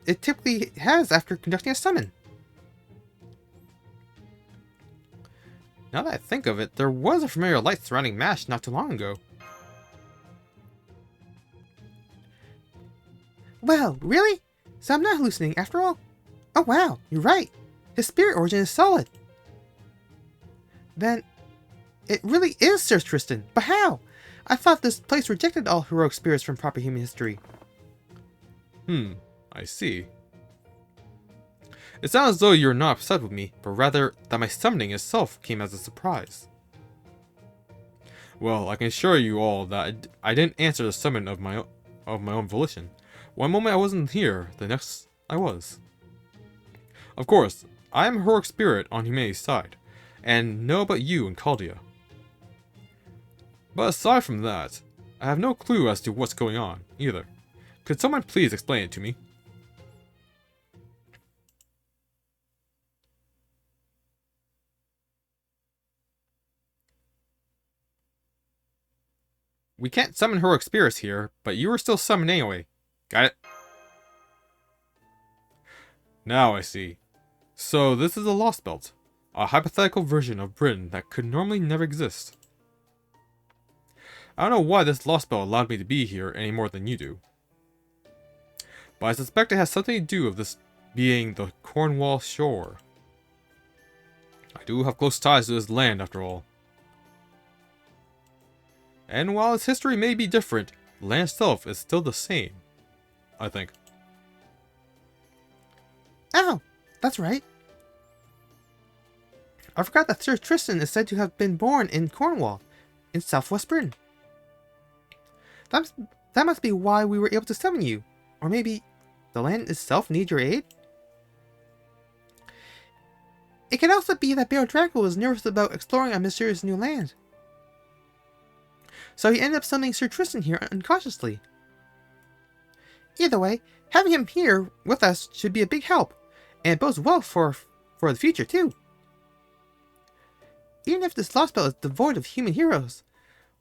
it typically has after conducting a summon. Now that I think of it, there was a familiar light surrounding Mash not too long ago. Well, really? So I'm not hallucinating after all? Oh wow, you're right. His spirit origin is solid. Then, it really is Sir Tristan. But how? I thought this place rejected all heroic spirits from proper human history. I see. It sounds as though you're not upset with me, but rather that my summoning itself came as a surprise. Well, I can assure you all that I didn't answer the summon of my own volition. One moment I wasn't here, the next I was. Of course, I am a heroic spirit on humanity's side, and know about you and Caldia. But aside from that, I have no clue as to what's going on, either. Could someone please explain it to me? We can't summon heroic spirits here, but you are still summoned anyway. Got it? Now I see. So this is a Lost Belt, a hypothetical version of Britain that could normally never exist. I don't know why this Lost Belt allowed me to be here any more than you do. But I suspect it has something to do with this being the Cornwall shore. I do have close ties to this land after all. And while its history may be different, the land itself is still the same, I think. Oh, that's right. I forgot that Sir Tristan is said to have been born in Cornwall, in southwest Britain. That must be why we were able to summon you. Or maybe the land itself needs your aid? It can also be that Baron Draco was nervous about exploring a mysterious new land. So he ended up summoning Sir Tristan here uncautiously. Either way, having him here with us should be a big help, and it bodes well for the future too. Even if this lost spell is devoid of human heroes,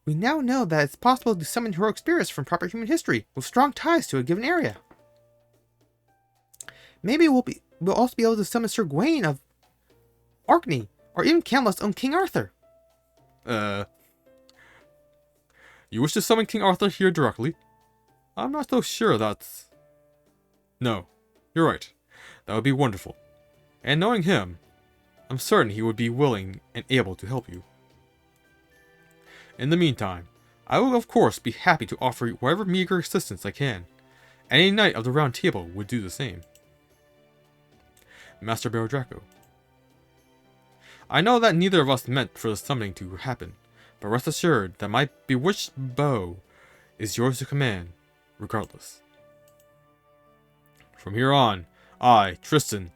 we now know that it's possible to summon heroic spirits from proper human history with strong ties to a given area. Maybe we'll also be able to summon Sir Gawain of Orkney, or even Camelot's own King Arthur. You wish to summon King Arthur here directly? I'm not so sure that's... No, you're right. That would be wonderful. And knowing him, I'm certain he would be willing and able to help you. In the meantime, I will of course be happy to offer you whatever meager assistance I can. Any knight of the Round Table would do the same. Master Baron Draco. I know that neither of us meant for the summoning to happen, but rest assured that my bewitched bow is yours to command, regardless. From here on, I, Tristan,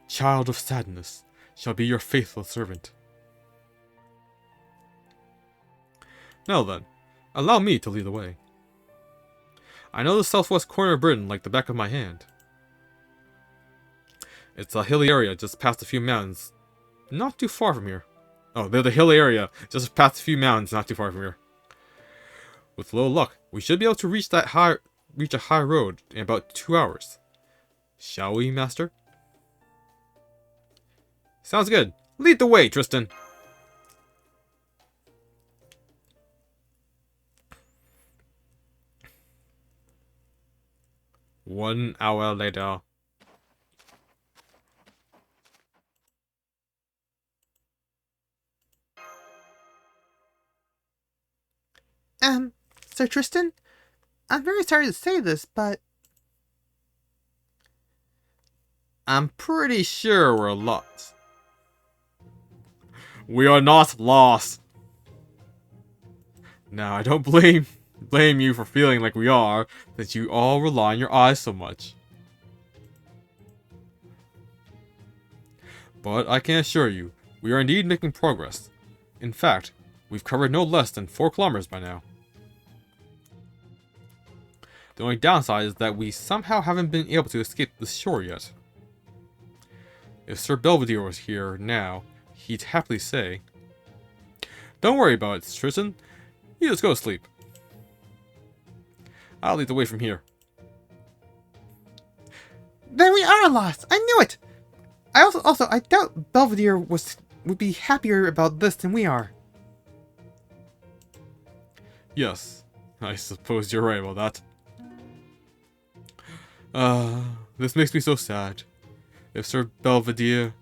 child of sadness, shall be your faithful servant. Now then, allow me to lead the way. I know the southwest corner of Britain like the back of my hand. It's a hilly area just past a few mountains, not too far from here. Oh, they're the hilly area just past a few mountains, not too far from here. With little luck, we should be able to reach a high road in about 2 hours. Shall we, Master? Sounds good. Lead the way, Tristan. One hour later. Sir Tristan? I'm very sorry to say this, but I'm pretty sure we're lost. We are not lost. Now, I don't blame you for feeling like we are, since you all rely on your eyes so much. But I can assure you, we are indeed making progress. In fact, we've covered no less than 4 kilometers by now. The only downside is that we somehow haven't been able to escape the shore yet. If Sir Belvedere was here now, he'd happily say, "Don't worry about it, Tristan. You just go to sleep. I'll lead the way from here." then we are lost. I knew it. I doubt Belvedere would be happier about this than we are. Yes, I suppose you're right about that. This makes me so sad. If Sir Belvedere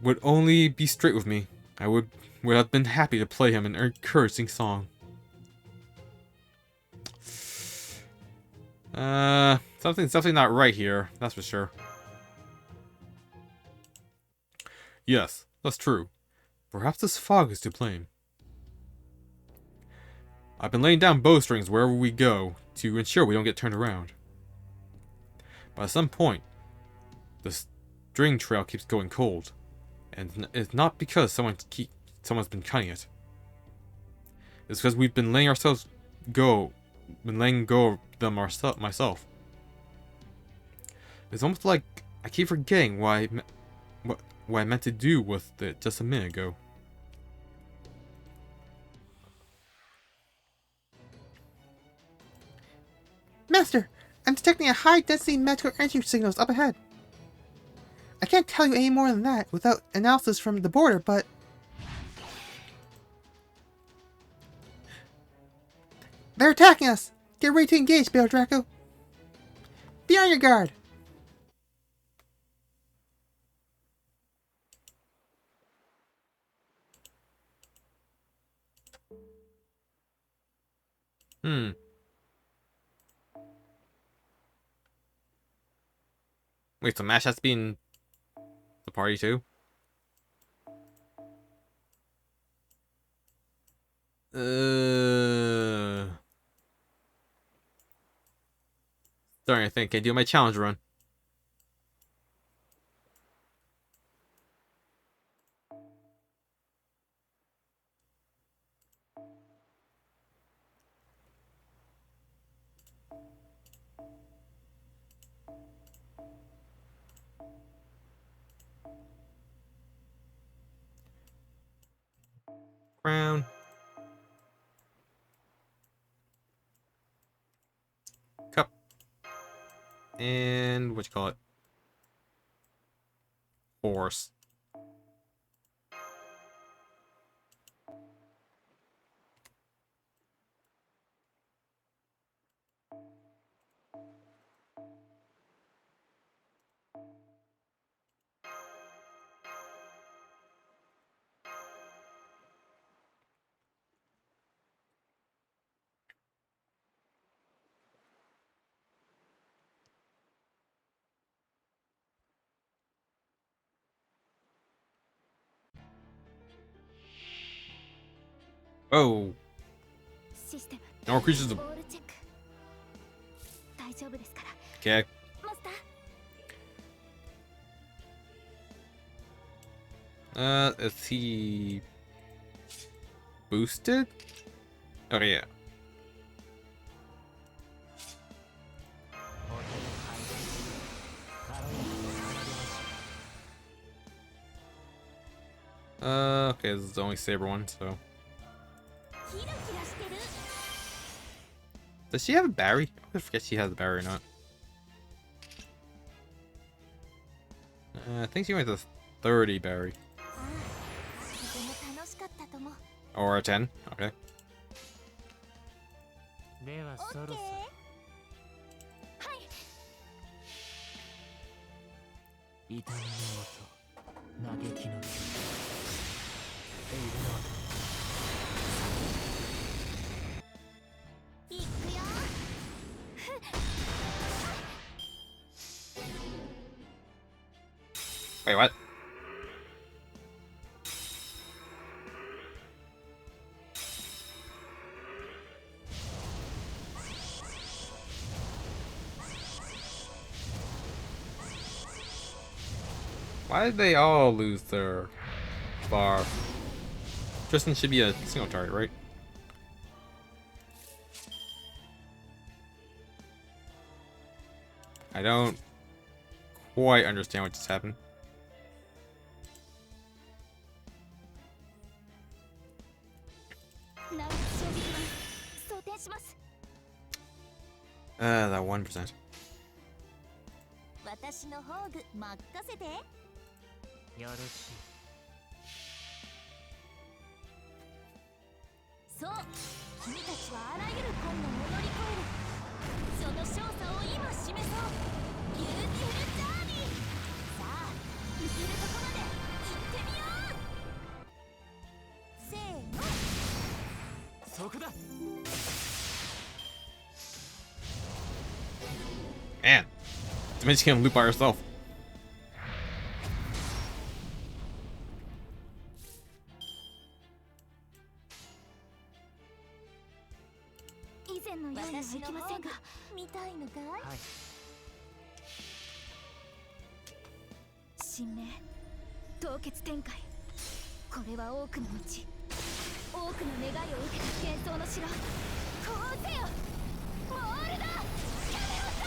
would only be straight with me, I would have been happy to play him an encouraging song. Something's definitely not right here, that's for sure. Yes, that's true. Perhaps this fog is to blame. I've been laying down bowstrings wherever we go to ensure we don't get turned around. But at some point, the string trail keeps going cold, and it's not because someone's been cutting it. It's because we've been letting go of them myself. It's almost like I keep forgetting what I meant to do with it just a minute ago. Master, I'm detecting a high-density magical energy signals up ahead. I can't tell you any more than that without analysis from the border, but they're attacking us! Get ready to engage, Baron Draco! Be on your guard! Wait, so Mash has to be in the party too? Starting to think, can I do my challenge run? Crown. Cup. And what you call it? Horse. Oh, システム no more creatures. オールチェック大丈夫ですから Okay. マスター Is he boosted? Okay, yeah. Okay, this is the only Saber one, so. キラキラしてる Does she have a Barry? I forget she has a Barry or not. I think she went to 30 Barry. ああとても楽しかったとも Or a 10. Okay. ではそろそろはい痛みの音嘆きの声エイルの音 いくよ Wait, what? Why did they all lose their bar? Tristan should be a single target, right? I don't quite understand what just happened. ナウ衝撃は装填します That 1%. 私の宝具任せてよろしい そう君たちはあらゆる困難を乗り越えるその少佐を今示そうゆるゆるジャーニーさあ行けるとこまで行ってみようせーのそこだ Man, Dimension can loop by herself. 以前のようにはいきませんが見たいのかいはい神明凍結展開これは多くの道多くの願いを受けた幻想の城こうせよモールだキャメロッ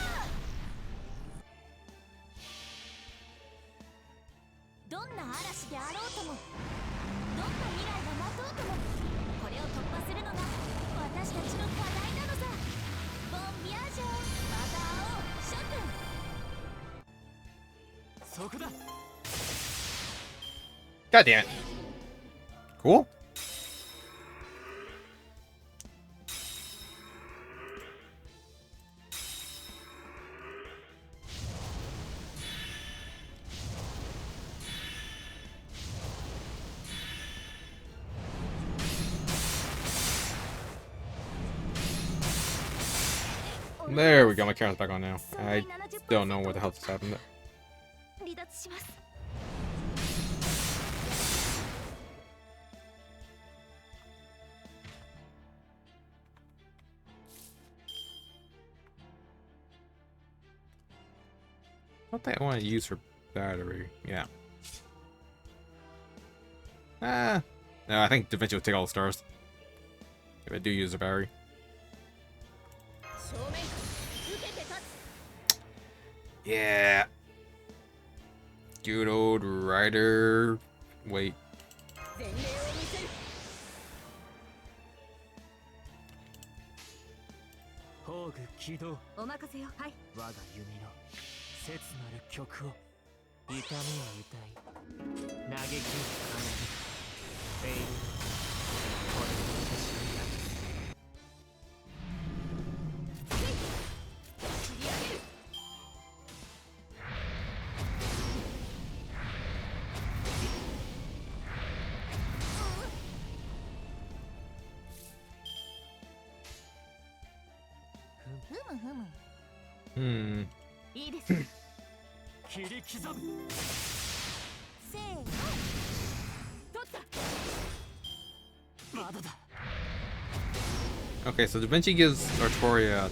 トどんな嵐であろうともどんな未来が待とうともこれを突破するのが私たちの課題なのさボンビアージョまた会おう諸君そこだ God damn it. Cool. There we go, my camera's back on now. I don't know what the hell just happened. 離脱します。 I don't think I want to use her battery. Yeah. No, I think Da Vinci will take all the stars. If I do use her battery. 正面受けて立つ。 Yeah. Good old Ryder. Wait. 前例を見せる。 宝具起動。お任せよ。はい。 我が弓の切なる曲を痛みを歌い嘆きを奏でるフェイルのこれを私に託す。 切り上げる。 ふむふむ。 Hmm. いいです。 切り刻む。 せーの。取った。 まだだ。 Okay, so Da Vinci gives Artoria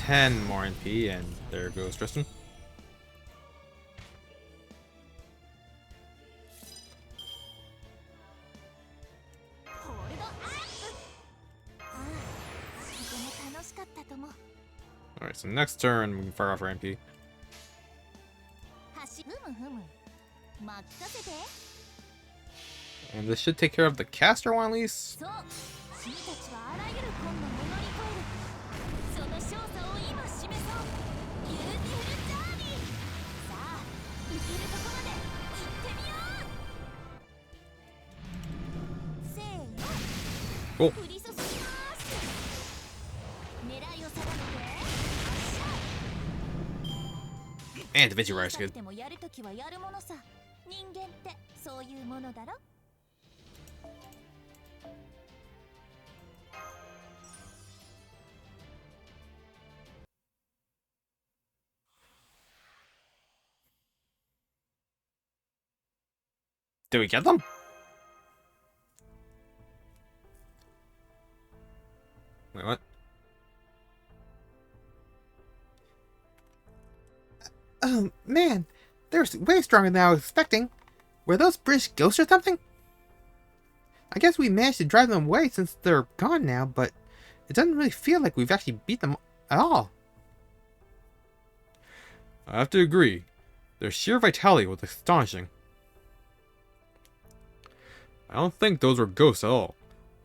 10 more NP, and there goes Tristan. ホールドアップ。ああ、とても楽しかったと思う。 Alright, so next turn, we can fire off her NP. 走ふむふむ。任せて。 And this should take care of the caster one at least. そう。君たちはあらゆる困難を乗り越える。その勝座を今示そう。ビューティフルジャーニー。さあ、行けるところで行ってみよう。せーの。 Cool. 降り注ぎます。狙いを定めて。 And Da Vinci Rider's 小さく good. てもやるときはやるものさ。人間ってそういうものだろ。 Did we get them? Wait, what? Oh, man. They're way stronger than I was expecting. Were those British ghosts or something? I guess we managed to drive them away since they're gone now, but it doesn't really feel like we've actually beat them at all. I have to agree. Their sheer vitality was astonishing. I don't think those were ghosts at all.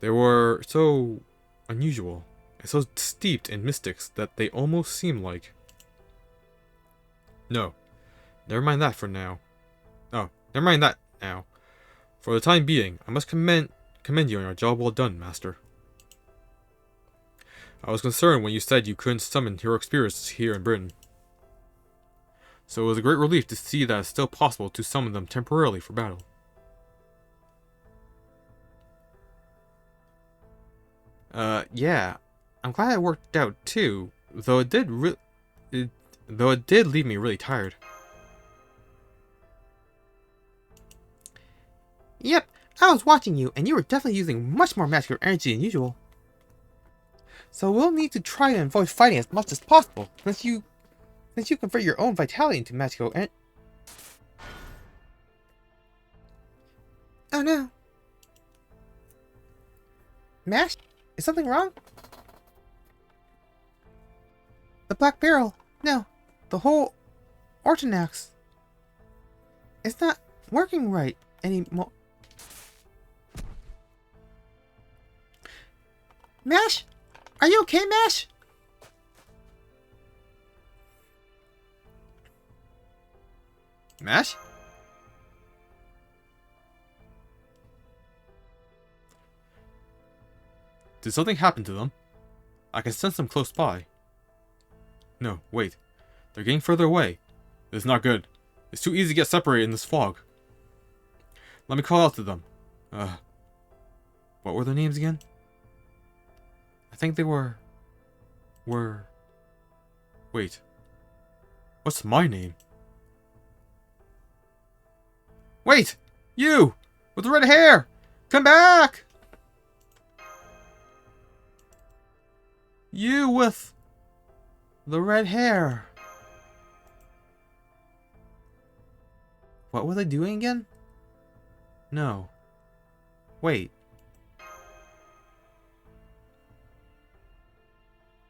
They were so unusual and so steeped in mystics that they almost seem like... No. Never mind that for now. Oh, never mind that now. For the time being, I must commend you on your job well done, Master. I was concerned when you said you couldn't summon heroic spirits here in Britain. So it was a great relief to see that it's still possible to summon them temporarily for battle. Yeah. I'm glad it worked out too, though it did leave me really tired. Yep, I was watching you, and you were definitely using much more magical energy than usual. So we'll need to try to avoid fighting as much as possible, since you convert your own vitality into magical energy. Oh no. Mash? Is something wrong? The Black Barrel. No. The whole Ortonax. It's not working right anymore. Mash? Are you okay, Mash? Mash? Did something happen to them? I can sense them close by. No, wait. They're getting further away. This is not good. It's too easy to get separated in this fog. Let me call out to them. What were their names again? I think they were... Wait. What's my name? Wait! You! With the red hair! Come back! You with the red hair. What were they doing again? No. Wait.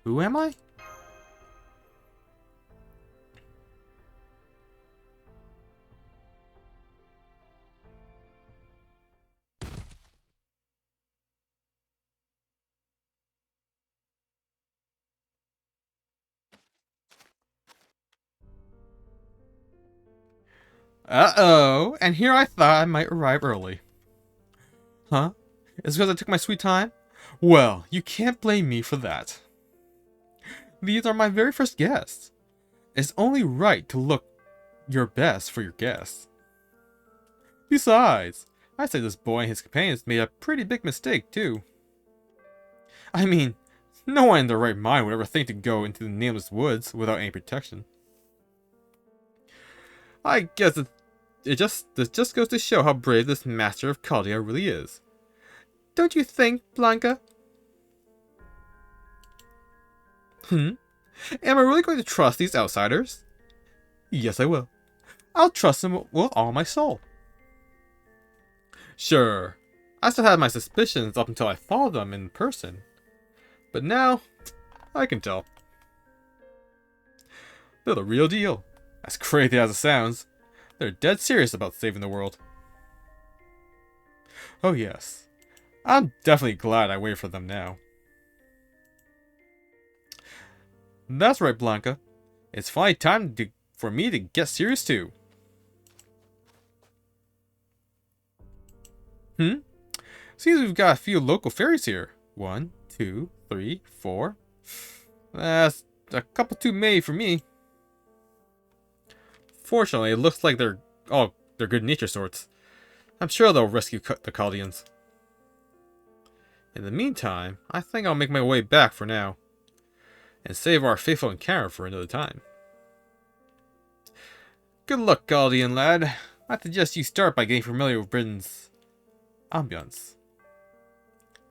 Who am I? Uh-oh, and here I thought I might arrive early. Huh? It's because I took my sweet time? Well, you can't blame me for that. These are my very first guests. It's only right to look your best for your guests. Besides, I say this boy and his companions made a pretty big mistake, too. I mean, no one in their right mind would ever think to go into the nameless woods without any protection. I guess this just goes to show how brave this master of Caldia really is. Don't you think, Blanca? Am I really going to trust these outsiders? Yes, I will. I'll trust them with all my soul. Sure, I still had my suspicions up until I saw them in person. But now, I can tell. They're the real deal. As crazy as it sounds, they're dead serious about saving the world. Oh yes, I'm definitely glad I waited for them now. That's right, Blanca. It's finally time for me to get serious too. Seems we've got a few local fairies here. 1, 2, 3, 4. That's a couple too many for me. Fortunately, it looks like they're good nature sorts. I'm sure they'll rescue the Caldians. In the meantime, I think I'll make my way back for now. And save our faithful encounter for another time. Good luck, Caldian lad. I suggest you start by getting familiar with Britain's ambience.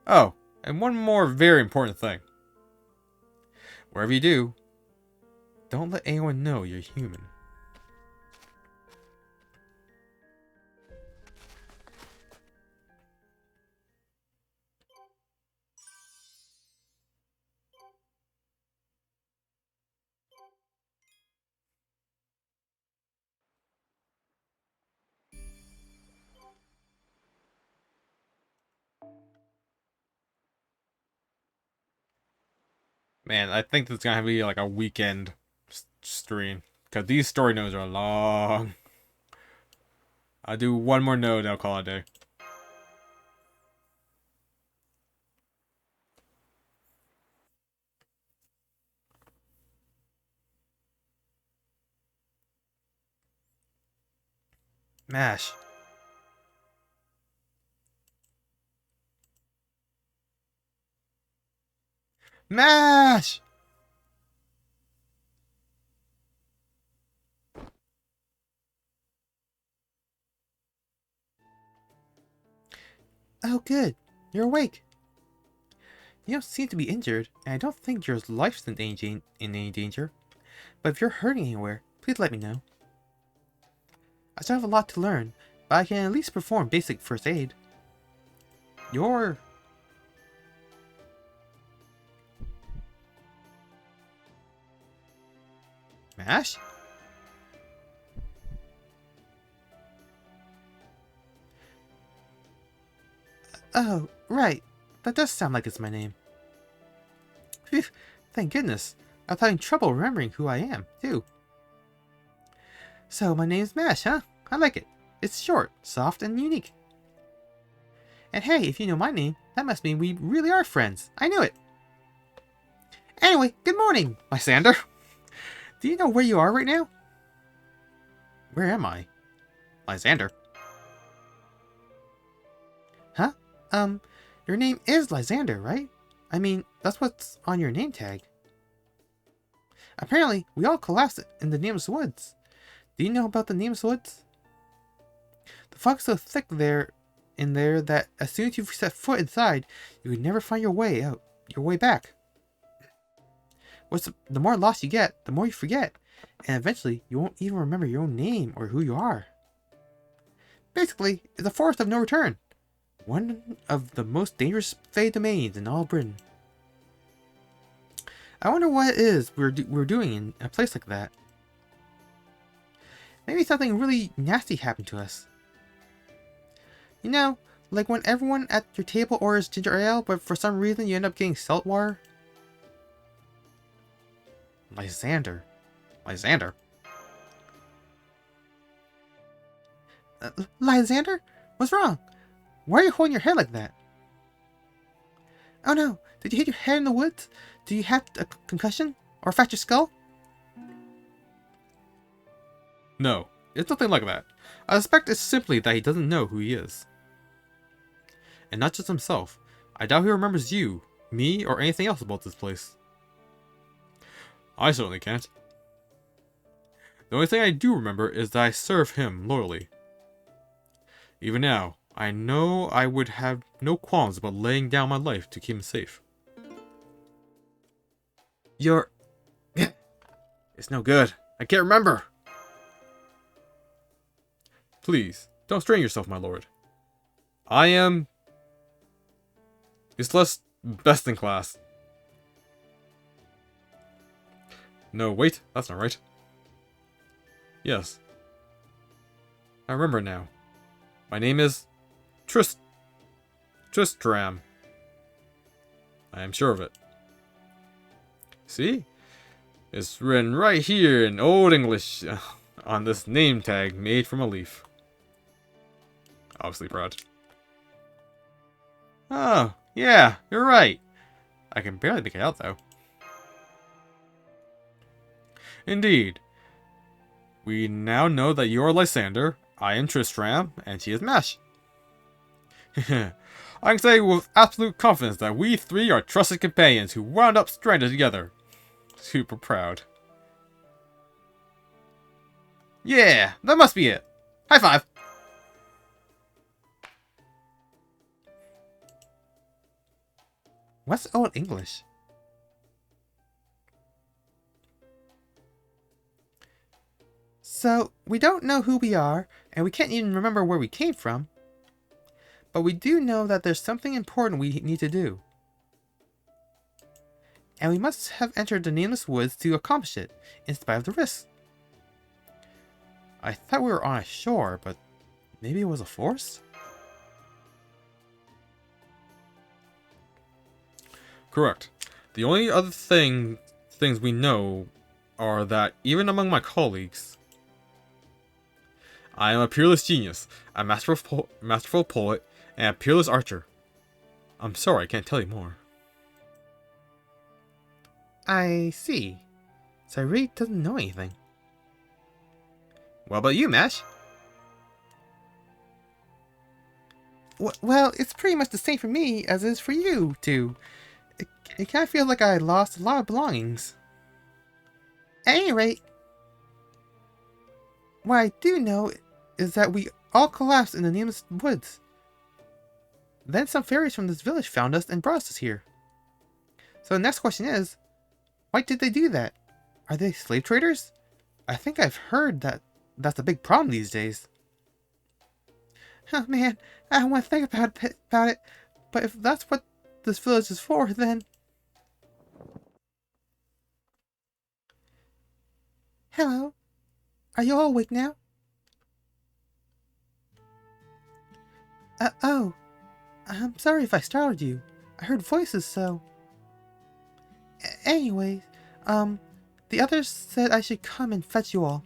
Oh, and one more very important thing. Wherever you do, don't let anyone know you're human. Man, I think this is gonna be like a weekend stream. Because these story nodes are long. I'll do one more node and I'll call it a day. Mash. Mash! Oh, good. You're awake. You don't seem to be injured, and I don't think your life's in any danger. But if you're hurting anywhere, please let me know. I still have a lot to learn, but I can at least perform basic first aid. You're... Mash? Oh, right. That does sound like it's my name. Phew, thank goodness. I'm having trouble remembering who I am, too. So, my name's Mash, huh? I like it. It's short, soft, and unique. And hey, if you know my name, that must mean we really are friends. I knew it. Anyway, good morning, Lysander. Do you know where you are right now? Where am I? Lysander. Huh? Your name is Lysander, right? I mean, that's what's on your name tag. Apparently, we all collapsed in the Nameless Woods. Do you know about the Nameless Woods? The fog's so thick in there that as soon as you set foot inside, you can never find your way back. The more lost you get, the more you forget, and eventually you won't even remember your own name or who you are. Basically, it's a forest of no return. One of the most dangerous Fey domains in all Britain. I wonder what it is we're doing in a place like that. Maybe something really nasty happened to us. You know, like when everyone at your table orders ginger ale, but for some reason you end up getting salt water? Lysander. Lysander? What's wrong? Why are you holding your head like that? Oh no, did you hit your head in the woods? Do you have a concussion? Or a fractured skull? No, it's nothing like that. I suspect it's simply that he doesn't know who he is. And not just himself. I doubt he remembers you, me, or anything else about this place. I certainly can't. The only thing I do remember is that I serve him loyally. Even now, I know I would have no qualms about laying down my life to keep him safe. It's no good. I can't remember. Please, don't strain yourself, my lord. I am... It's less best in class. No, wait, that's not right. Yes. I remember now. My name is... Tristram. I am sure of it. See? It's written right here in Old English on this name tag made from a leaf. Obviously proud. Oh, yeah, you're right. I can barely make it out, though. Indeed. We now know that you are Lysander, I am Tristram, and she is Mash. I can say with absolute confidence that we three are trusted companions who wound up stranded together. Super proud. Yeah, that must be it. High five. What's Old English? So, we don't know who we are, and we can't even remember where we came from. But we do know that there's something important we need to do. And we must have entered the nameless woods to accomplish it, in spite of the risks. I thought we were on a shore, but maybe it was a forest? Correct. The only other things we know are that even among my colleagues, I am a peerless genius, a masterful poet, and a peerless archer. I'm sorry I can't tell you more. I see. So I really doesn't know anything. What about you, Mash? Well, it's pretty much the same for me as it is for you two. It kind of feels like I lost a lot of belongings. At any rate, what I do know is that we all collapsed in the nameless woods. Then some fairies from this village found us and brought us here. So the next question is, why did they do that? Are they slave traders? I think I've heard that that's a big problem these days. Oh man, I don't want to think about it, but if that's what this village is for, then... Hello? Are you all awake now? Oh. I'm sorry if I startled you. I heard voices, so... Anyways, the others said I should come and fetch you all.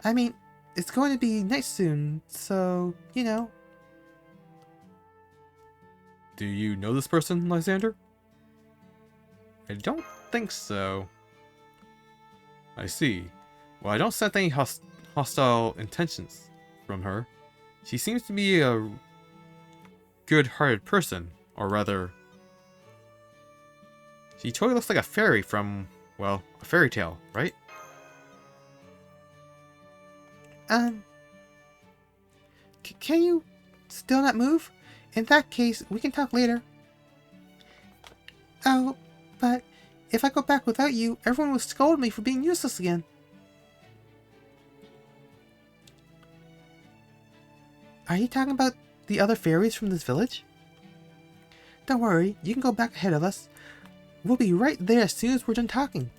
I mean, it's going to be night soon, so, you know. Do you know this person, Lysander? I don't think so. I see. Well, I don't sense any hostile intentions from her. She seems to be a good-hearted person, or rather... She totally looks like a fairy from, well, a fairy tale, right? Can you still not move? In that case, we can talk later. Oh, but if I go back without you, everyone will scold me for being useless again. Are you talking about the other fairies from this village? Don't worry, you can go back ahead of us. We'll be right there as soon as we're done talking.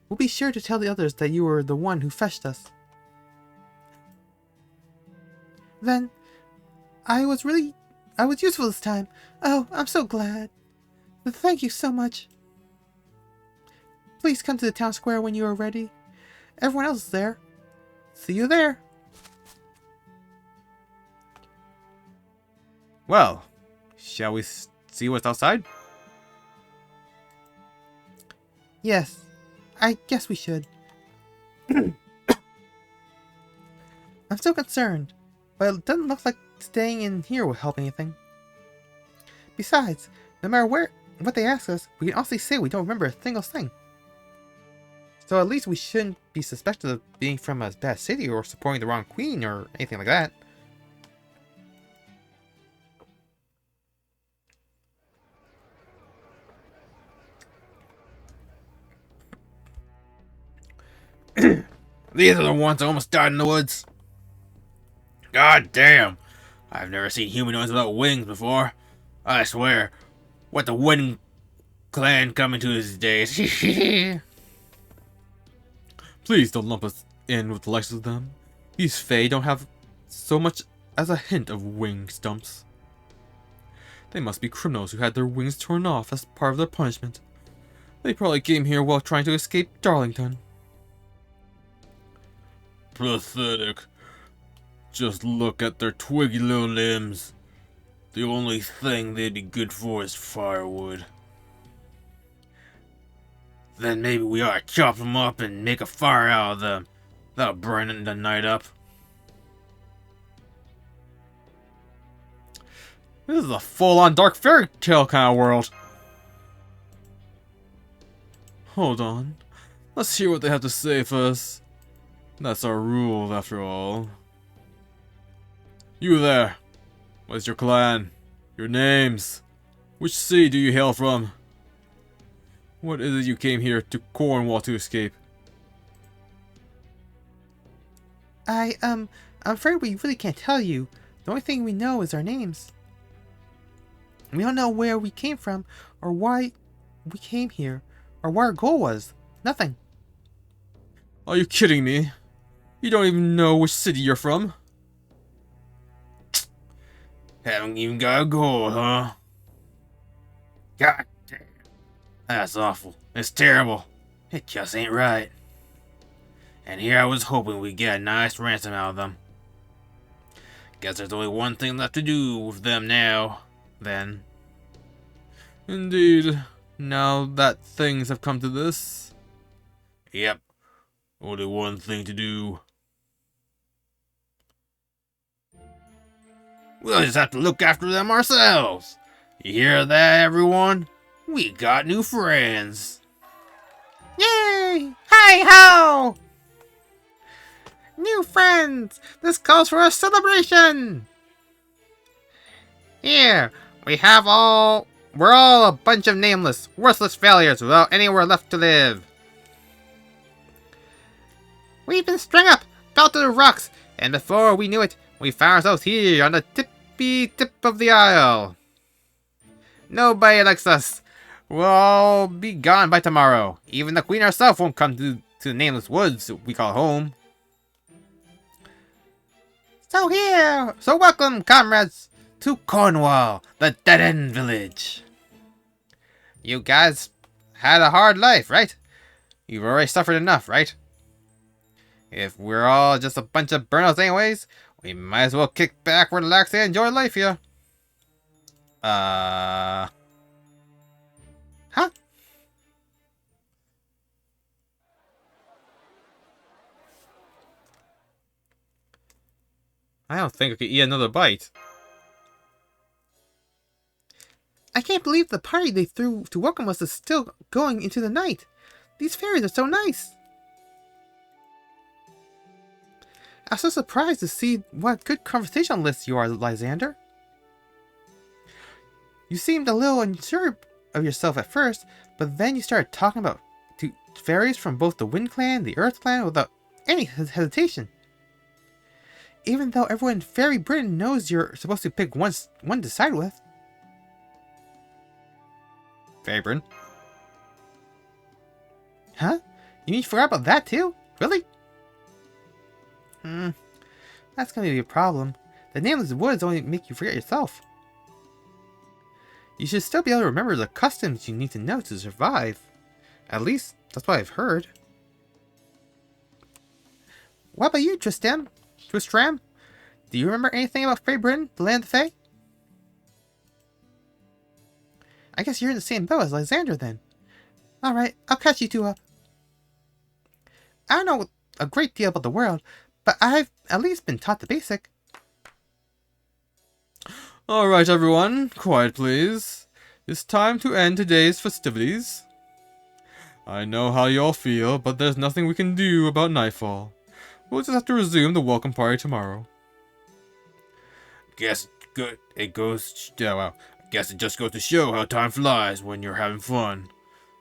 We'll be sure to tell the others that you were the one who fetched us. Then, I was useful this time. Oh, I'm so glad. Thank you so much. Please come to the town square when you are ready. Everyone else is there. See you there. Well, shall we see what's outside? Yes, I guess we should. I'm so concerned, but it doesn't look like staying in here will help anything. Besides, no matter what they ask us, we can honestly say we don't remember a single thing. So at least we shouldn't be suspected of being from a bad city or supporting the wrong queen or anything like that. These are the ones that almost died in the woods. God damn. I've never seen humanoids without wings before. I swear. What the Wind Clan coming to these days. Please don't lump us in with the likes of them. These Fae don't have so much as a hint of wing stumps. They must be criminals who had their wings torn off as part of their punishment. They probably came here while trying to escape Darlington. Pathetic. Just look at their twiggy little limbs. The only thing they'd be good for is firewood. Then maybe we ought to chop them up and make a fire out of them. That'll brighten the night up. This is a full-on dark fairy tale kind of world. Hold on. Let's hear what they have to say first. That's our rule, after all. You there. What's your clan? Your names? Which city do you hail from? What is it you came here to Cornwall to escape? I'm afraid we really can't tell you. The only thing we know is our names. We don't know where we came from, or why we came here, or what our goal was. Nothing. Are you kidding me? You don't even know which city you're from? Haven't even got a goal, huh? God damn. That's awful. It's terrible. It just ain't right. And here I was hoping we'd get a nice ransom out of them. Guess there's only one thing left to do with them now, then. Indeed. Now that things have come to this. Yep. Only one thing to do. We'll just have to look after them ourselves. You hear that, everyone? We got new friends. Yay! Hi-ho! New friends! This calls for a celebration! Here, we're all a bunch of nameless, worthless failures without anywhere left to live. We've been strung up, fell to the rocks, and before we knew it, we found ourselves here on the tippy tip of the isle. Nobody likes us. We'll all be gone by tomorrow. Even the queen herself won't come to the nameless woods we call home. So welcome, comrades, to Cornwall, the dead-end village. You guys had a hard life, right? You've already suffered enough, right? If we're all just a bunch of burnouts anyways, we might as well kick back, relax, and enjoy life here. Huh? I don't think I could eat another bite. I can't believe the party they threw to welcome us is still going into the night. These fairies are so nice. I'm so surprised to see what good conversationalist you are, Lysander. You seemed a little unsure of yourself at first, but then you started talking about fairies from both the Wind Clan and the Earth Clan without any hesitation. Even though everyone in Fairy Britain knows you're supposed to pick one to side with. Fairy Britain? Huh? You mean you forgot about that too? Really? That's gonna be a problem. The nameless woods only make you forget yourself. You should still be able to remember the customs you need to know to survive. At least, that's what I've heard. What about you, Tristram? Do you remember anything about Fairy Britain, the land of the Fae? I guess you're in the same boat as Lysander then. Alright, I'll catch you two up. I don't know a great deal about the world, but I've at least been taught the basic. Alright, everyone, quiet please. It's time to end today's festivities. I know how y'all feel, but there's nothing we can do about nightfall. We'll just have to resume the welcome party tomorrow. Guess it just goes to show how time flies when you're having fun.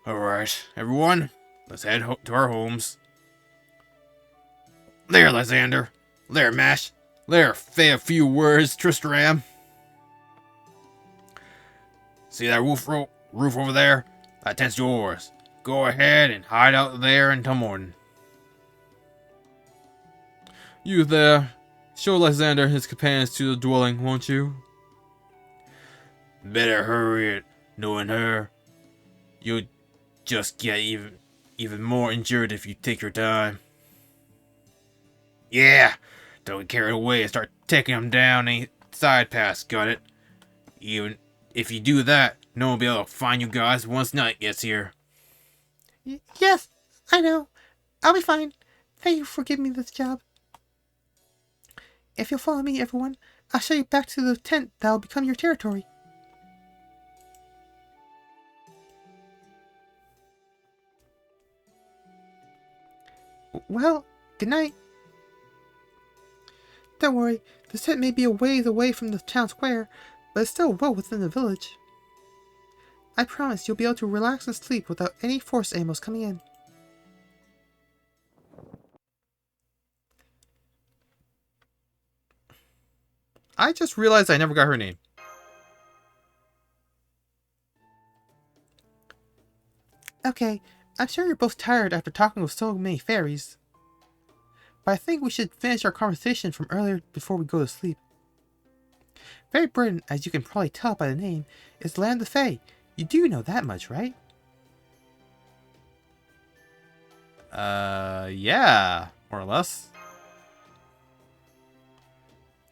Alright, everyone, let's head to our homes. There, Lysander. There, Mash. There, say a few words, Tristram. See that roof over there? That tent's yours. Go ahead and hide out there until morning. You there. Show Lysander and his companions to the dwelling, won't you? Better hurry it, knowing her. You'll just get even more injured if you take your time. Yeah, don't get carried away and start taking them down any side paths, got it? Even if you do that, no one will be able to find you guys once night gets here. Yes, I know. I'll be fine. Thank you for giving me this job. If you'll follow me, everyone, I'll show you back to the tent that'll become your territory. Well, good night. Don't worry, this tent may be a ways away from the town square, but it's still well within the village. I promise you'll be able to relax and sleep without any force animals coming in. I just realized I never got her name. Okay, I'm sure you're both tired after talking with so many fairies. But I think we should finish our conversation from earlier before we go to sleep. Fairy Britain, as you can probably tell by the name, is the land of the Fae. You do know that much, right? Yeah, more or less.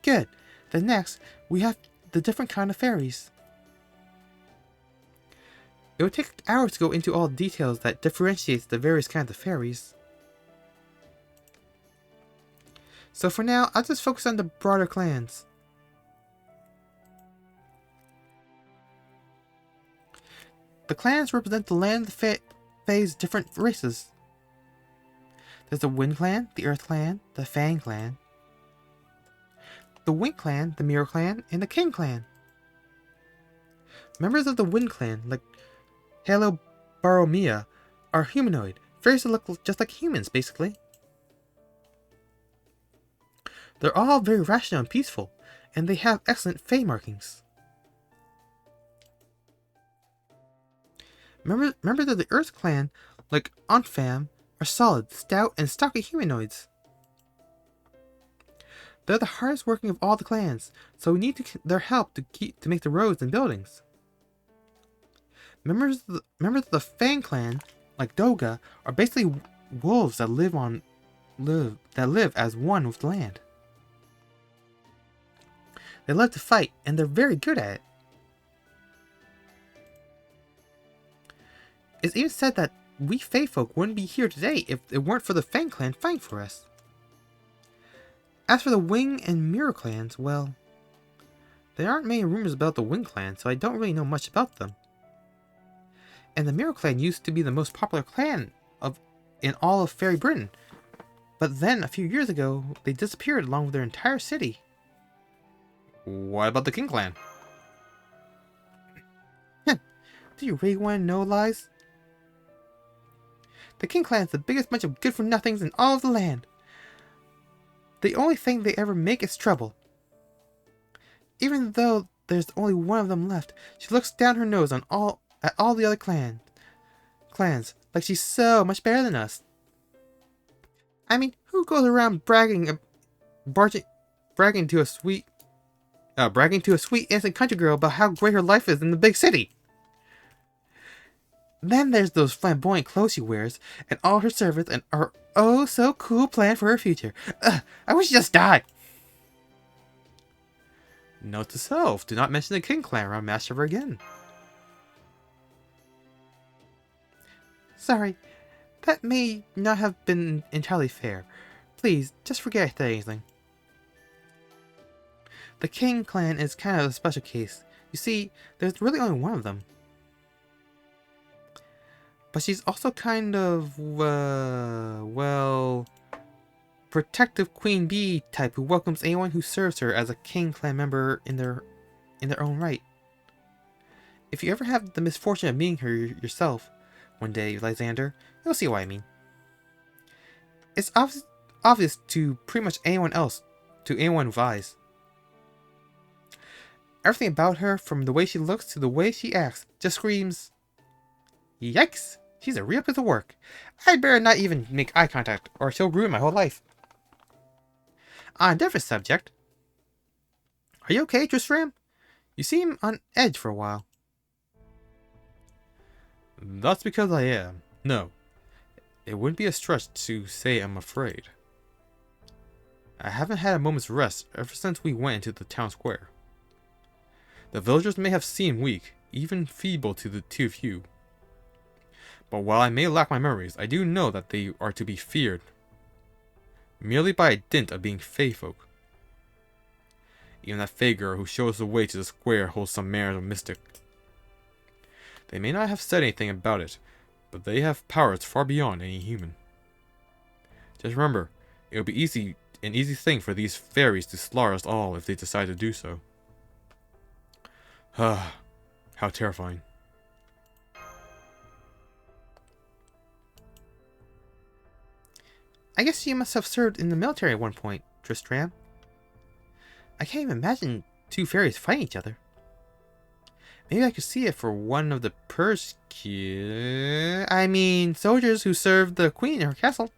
Good. Then next, we have the different kind of fairies. It would take hours to go into all the details that differentiates the various kinds of fairies. So for now, I'll just focus on the broader clans. The clans represent the land of the Fae's different races. There's the Wind Clan, the Earth Clan, the Fang Clan, the Wind Clan, the Mirror Clan, and the King Clan. Members of the Wind Clan, like Halobaromia, are humanoid. Fairies that look just like humans, basically. They're all very rational and peaceful, and they have excellent Fae markings. Members of the Earth Clan, like Onfam, are solid, stout, and stocky humanoids. They're the hardest working of all the clans, so we need their help to make the roads and buildings. Members of the Fang Clan, like Doga, are basically wolves that live as one with the land. They love to fight, and they're very good at it. It's even said that we Fae folk wouldn't be here today if it weren't for the Fang Clan fighting for us. As for the Wing and Mirror clans, well, there aren't many rumors about the Wing clan, so I don't really know much about them. And the Mirror clan used to be the most popular clan in all of Fairy Britain. But then, a few years ago, they disappeared along with their entire city. What about the King Clan? Do you really want to know, Lies? The King Clan is the biggest bunch of good-for-nothings in all of the land. The only thing they ever make is trouble. Even though there's only one of them left, she looks down her nose at all the other clans, like she's so much better than us. I mean, who goes around bragging to a sweet innocent country girl about how great her life is in the big city? Then there's those flamboyant clothes she wears, and all her servants, and her oh so cool plan for her future. I wish she just died. Note to self, do not mention the King Clan around Master ever again. Sorry, that may not have been entirely fair. Please, just forget I said anything. The King Clan is kind of a special case. You see, there's really only one of them. But she's also kind of, well, protective queen bee type who welcomes anyone who serves her as a King Clan member in their own right. If you ever have the misfortune of meeting her yourself one day, Lysander, you'll see what I mean. It's obvious to pretty much anyone else, to anyone with eyes. Everything about her, from the way she looks to the way she acts, just screams, yikes! She's a real piece of work. I'd better not even make eye contact, or she'll ruin my whole life. On a different subject. Are you okay, Tristram? You seem on edge for a while. That's because I am. No, it wouldn't be a stretch to say I'm afraid. I haven't had a moment's rest ever since we went into the town square. The villagers may have seemed weak, even feeble to few. But while I may lack my memories, I do know that they are to be feared, merely by a dint of being Fey folk. Even that Fey girl who shows the way to the square holds some manners of mystic. They may not have said anything about it, but they have powers far beyond any human. Just remember, it will be an easy thing for these fairies to slaughter us all if they decide to do so. Ah, how terrifying. I guess you must have served in the military at one point, Tristram. I can't even imagine two fairies fighting each other. Maybe I could see it for one of the soldiers who served the queen in her castle.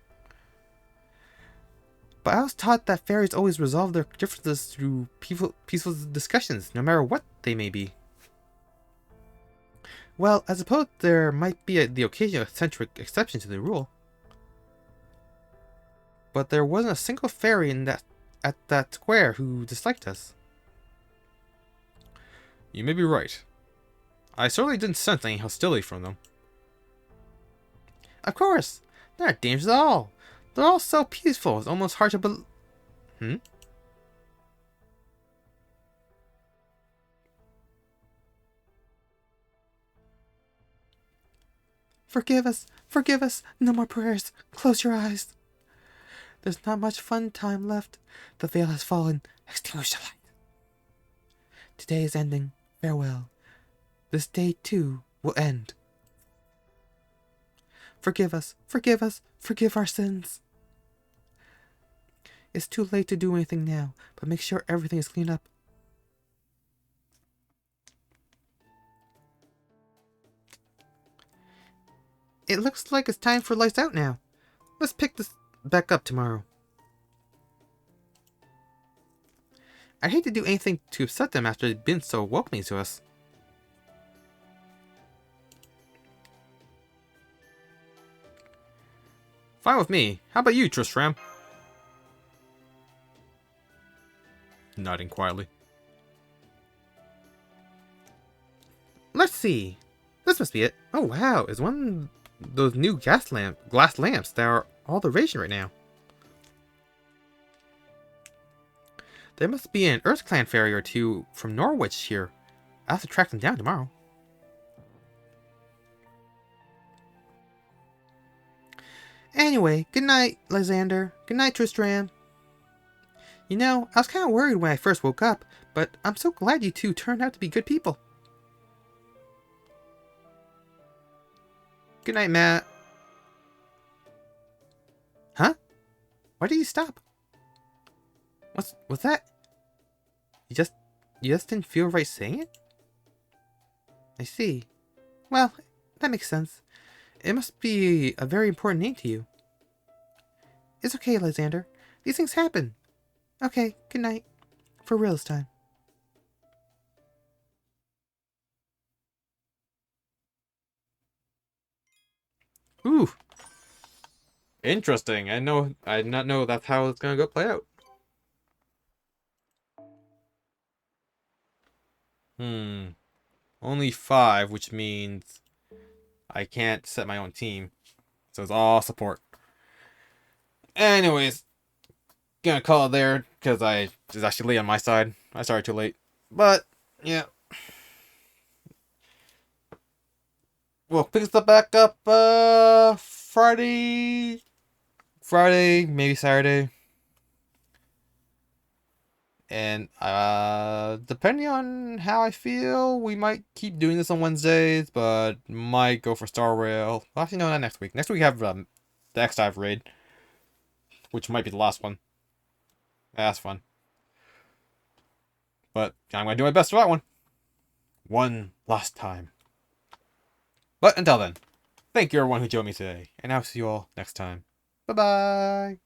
But I was taught that fairies always resolve their differences through peaceful discussions, no matter what they may be. Well, I suppose there might be the occasional eccentric exception to the rule. But there wasn't a single fairy at that square who disliked us. You may be right. I certainly didn't sense any hostility from them. Of course! They're not dangerous at all. They're all so peaceful, it's almost hard to believe. Forgive us, no more prayers. Close your eyes. There's not much fun time left. The veil has fallen. Extinguish the light. Today is ending. Farewell. This day, too, will end. Forgive us, forgive our sins. It's too late to do anything now, but make sure everything is cleaned up. It looks like it's time for lights out now. Let's pick this back up tomorrow. I'd hate to do anything to upset them after they've been so welcoming to us. Fine with me. How about you, Tristram? Nodding quietly. Let's see. This must be it. Oh wow, it's one of those new glass lamps that are all the rage right now. There must be an Earth Clan fairy or two from Norwich here. I'll have to track them down tomorrow. Anyway, good night, Lysander. Good night, Tristram. You know, I was kind of worried when I first woke up, but I'm so glad you two turned out to be good people. Good night, Matt. Huh? Why did you stop? What's that? You just didn't feel right saying it? I see. Well, that makes sense. It must be a very important name to you. It's okay, Lysander. These things happen. Okay, good night. For real this time. Ooh. Interesting. I did not know that's how it's gonna go play out. Only 5, which means I can't set my own team. So it's all support. Anyways, gonna call it there because it's actually late on my side. I started too late. But yeah. We'll pick this up back up Friday, maybe Saturday. And depending on how I feel, we might keep doing this on Wednesdays, but might go for Star Rail. Well, actually, no, not next week. Next week we have the X-Dive raid, which might be the last one. That's fun. But I'm going to do my best for that one. One last time. But until then, thank you everyone who joined me today, and I'll see you all next time. Bye-bye!